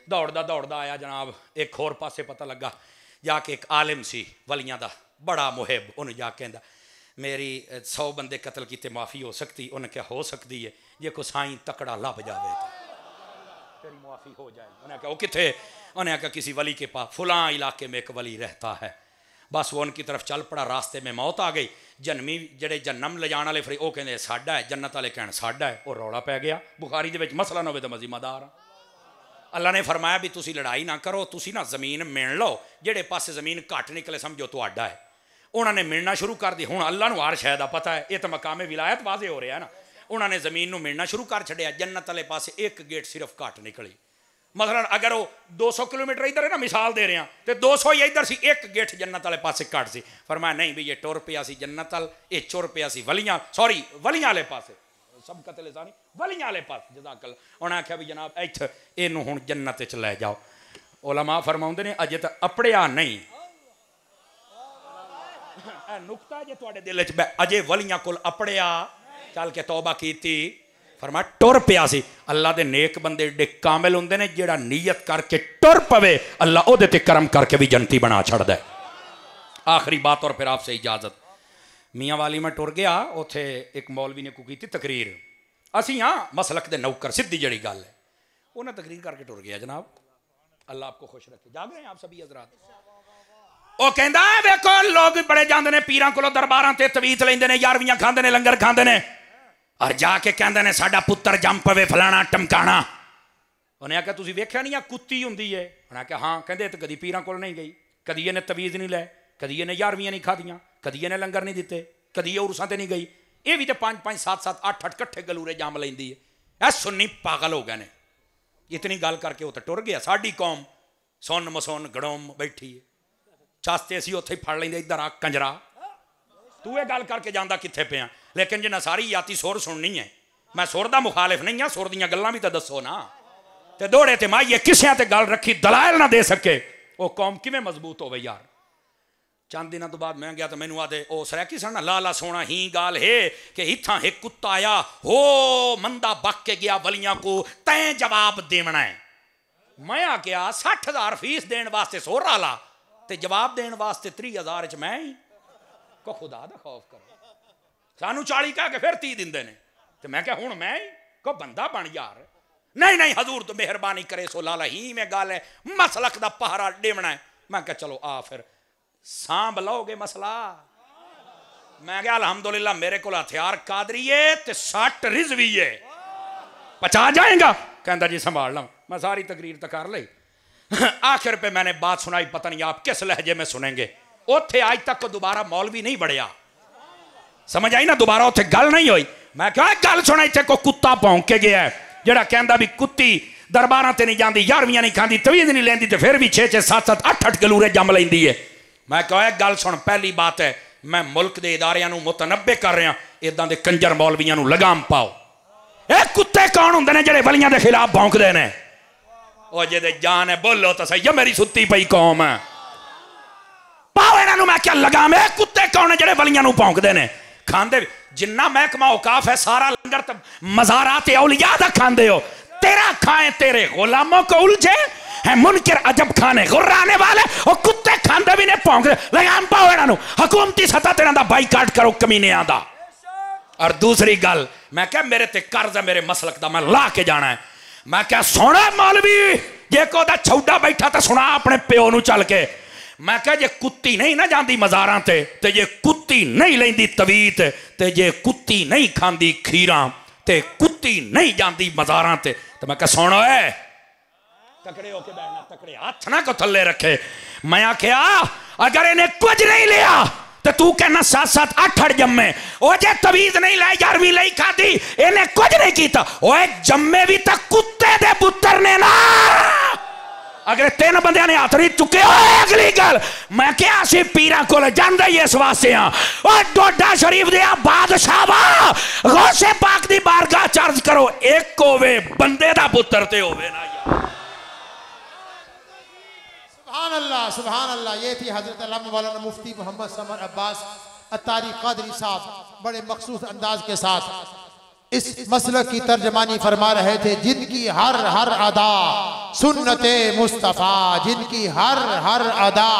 Speaker 2: दौड़दा आया जनाब एक होर पासे पता लगा जाके एक आलिम सी वलियां दा बड़ा मुहिब, उन्हें जाके कहंदा मेरी 100 बंदे कत्ल किते माफ़ी हो सकती। उन्हें क्या हो सकती है जे को साईं तकड़ा लभ जावे तो तेरी माफ़ी हो जाए। उन्हें क्या वो किथे, उन्हें क्या किसी वली के पास फलां इलाके में एक वली रहता है। बस वो उनकी तरफ चल पड़ा, रास्ते में मौत आ गई। जन्मी जड़े जन्म ले जाने वाले फिर वो कहते साडा है, जन्नत वाले कहन साडा है। और रौला पै गया। बुखारी दे विच मसला ना होवे तो मैं जिम्मेदार हाँ। अल्लाह ने फरमाया भी तुसी लड़ाई ना करो, तुसी ना जमीन मिण लो, जेड़े पासे जमीन घट निकले समझो तुहाडा है। उन्होंने मिलना शुरू कर दी। हुण अल्लाह नूं हर शै दा पता है, ये तो मकामे विलायत वाजे हो रहा है ना। उन्होंने जमीन नूं मिलना शुरू कर छड़िया। जन्नत वाले पासे एक गेट सिर्फ घट निकली। मसलन अगर वो 200 किलोमीटर इधर है ना, मिसाल दे रहे हैं, तो 200 ही इधर सी, एक गेट जन्नत वाले पासे घट सी। फरमाया नहीं भी ये टुर पिया सी जन्नत वाल, ये चुर पिया सी वलियां, सॉरी वलियां वाले पासे, सब कतले सानी वलियां वाले पास जज़ाकल। उन्हें आख्या भी जनाब इत्थे इनू हुण जन्नत च लै जाओ। उलमा फरमाउंदे ने अजे तो अपड़िया नहीं, नुकता जे तुहाडे दिल च अजे वलियां कोल अपड़िया चल के तौबा कीती। फरमा टुर पिया सी। अल्लाह दे नेक बंदे एडे कामिल हुंदे ने, जेड़ा नीयत करके टुर पवे अल्लाह ओदे ते करम करके भी जन्नती बना छड़दा है। आखिरी बात और फिर आपसे इजाजत। मियाँ वाली में टुर गया, उथे एक मौलवी ने की तकरीर। असी हाँ मसलक दे नौकर, सीधी जड़ी गल है। उन्हें तकरीर करके टुर गया। जनाब अल्लाह आपको खुश रखे। जाग रहे हैं आप सभी हजरात। वो कहता है देखो लोग बड़े जाते हैं पीरां कोलों दरबारां ते तवीत लेंदे ने, यारवियां खांदे ने, लंगर खांदे ने, और जाके कहते हैं साडा पुत्तर जम पवे फलाना टमकाना। उन्हें आख्या तुसीं वेख्या नहीं आ कुत्ती हुंदी है? उन्हें आख्या हाँ। कहते तो कदी पीरां कोल नहीं गई, कदी इन्हें तवीज़ नहीं लै, कदी इन्हें यारवियां नहीं खादियां, कदी इन्हें लंगर नहीं दिते, कदी ये उरसां ते नहीं गई। ये भी तो 5-5 7-7 8-8 कट्ठे गलूरे जम लेंदी है। ऐ सुन्नी पागल हो गए ने। इतनी गल करके वो तो टुर गया। साडी कौम सुन मसुन गड़ोम बैठी है। चास्ते असी उत्थे फड़ लेंदे, इधर आ कंजरा तू ये गल करके जांदा कित्थे पिया। लेकिन जिन्हें सारी याती सुर सुननी है, मैं सुर दा मुखालिफ नहीं हाँ, सुर दियां गल्लां भी तो दसो ना। ते दौड़े ते माइए किसियां ते गल रखी दलाइल ना दे सके, वो कौम किवें मजबूत होवे यार। चंद दिनों तो बाद मैं गया तो मैनू आदे ओ सरैकी सन लाला सोना ही गाल है कि इत्थां एक कुत्ता आया हो मंदा बक के गया वलियां को, तैं जवाब देवना है। मैं आ गया 60,000 फीस देने वास्ते सोर आला ते जवाब देने वास्ते 30,000 च मैं ही को खुदा दा खौफ करो। सानू 40 कह के फिर 30 दिंदे ने, तो मैं क्या हुण मैं ही को बंदा बन यार। नहीं नहीं हजूर तो मेहरबानी करे सो लाला ही में गल है, मसलक दा पहरा देवना है। मैं क्या चलो आ फिर सांभ लोगे मसला। मैं क्या अल्हम्दुलिल्लाह मेरे को हथियार कादरी है ते 60 रिजवी है, पचा जाएगा। कहता जी संभाल ला। मैं सारी तकरीर तो कर ली। आखिर पे मैंने बात सुनाई, पता नहीं आप किस लहजे में सुनेंगे। उथे आज तक दोबारा मौलवी नहीं बढ़िया, समझ आई ना, दोबारा उथे गल नहीं हुई। मैं क्या गल सुना, इतने को कुत्ता भौंक के गया है जेड़ा कहता भी कुत्ती दरबारां ते नहीं जाती, यारवियां नहीं खाती, तवीज़ नहीं लेंदी, तो फिर भी 6-6 7-7 8-8 गलूरे जम लेंदी है। मैं कहा गल सुन, पहली बात है मैं मुल्क के इदारियां नूं मुतनब्बे कर रहा, इदां दे कंजर मौलवियां नूं लगाम पाओ। ये कुत्ते कौन हुंदे ने जेड़े वलियां दे खिलाफ भौंकदे ने? ओ जेदे जान है बोलो तो सही, मेरी सुत्ती पई कौम है, पाओ इन्हां नूं। मैं क्या लगाम है? कुत्ते कौन है जेड़े वलियां नूं भौंकदे ने? खांदे जिन्ना महकमा औकाफ है सारा लंगर तो मज़ारात औलिया दा खांदे हो। तेरा खाए तेरे गुलामों को उलझे है मुनकिर अजब खाने गुर्राने वाले, और कुत्ते खांदे भी ने भौंकदे। लगाम पाओ इन्हां नूं, हुकूमती सतह ते इन्हां दा बाईकाट करो कमीनियां दा। और दूसरी गल मैं क्या मेरे ते कर्ज है मेरे मसलक दा, मैं ला के जाना है। मैं क्या सोना मौलवी जे को दा छौडा बैठा तो सुना अपने प्यो नूं चल के। मैं क्या जे कुत्ती नहीं ना जाती मज़ारां ते जे कुत्ती नहीं लेंदी तवीत, ते जे कुत्ती नहीं खांदी खीरां, ते कुत्ती नहीं जाती मज़ारां ते, तो मैं क्या सुनो है तकड़े होके बैठना, तकड़े हाथ ना को थल्ले रखे। मैं आख्या अगर इन्हें कुछ नहीं लिया तो तू कहना 7-7 8-8 जम्मे, ओ जे तवीज़ नहीं लाई, यारवी लाई खादी, इन्हें कुछ नहीं किया, ओए जम्मे भी तक कुत्ते दे पुत्र ने ना। अगर 3 बंदियां ने हाथ नहीं चुके, अगली गल मैं क्या सी पीरा को जांदा ही इस वास्ते हां। और डोडा शरीफ दे बादशाह वा गौसे पाक दी बारगाह चार्ज करो, एक होवे बंदे दा पुत्र ते होवे ना।
Speaker 1: सुभान अल्लाह। ये थी हजरत अल्लामा मौलाना मुफ्ती मोहम्मद समर अब्बास अत्तारी कादरी साहब, बड़े मखसूस अंदाज के साथ इस मसलक की तर्जमानी फरमा रहे थे। जिनकी हर हर अदा सुन्नते मुस्तफ़ा, जिनकी हर हर अदा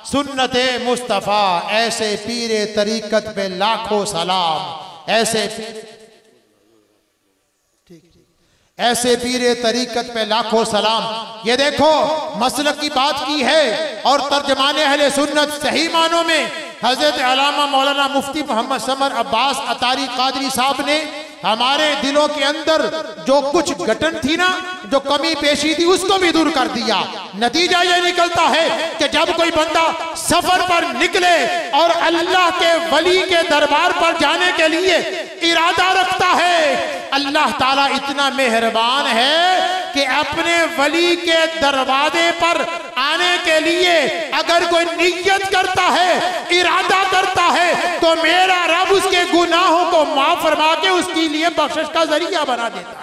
Speaker 1: सुन्नते मुस्तफ़ा, ऐसे पीरे तरीकत पे लाखों सलाम, ऐसे पीरे तरीकत पे लाखों सलाम। ये देखो मसलक की बात की है और तर्जमाने अहले सुन्नत सही मानों में हजरत अल्लामा मौलाना मुफ्ती मोहम्मद समर अब्बास अतारी कादरी साहब ने हमारे दिलों के अंदर जो कुछ घटन थी ना, जो कमी पेशी थी, उसको भी दूर कर दिया। नतीजा ये निकलता है कि जब कोई बंदा सफर पर निकले और अल्लाह के वली के दरबार पर जाने के लिए इरादा रखता है, अल्लाह ताला इतना मेहरबान है कि अपने वली के दरवाजे पर आने के लिए अगर कोई नियत करता है, इरादा करता है, तो मेरा रब उसके गुनाहों को माफ फरमा के उसके लिए बख्शिश का जरिया बना देता है।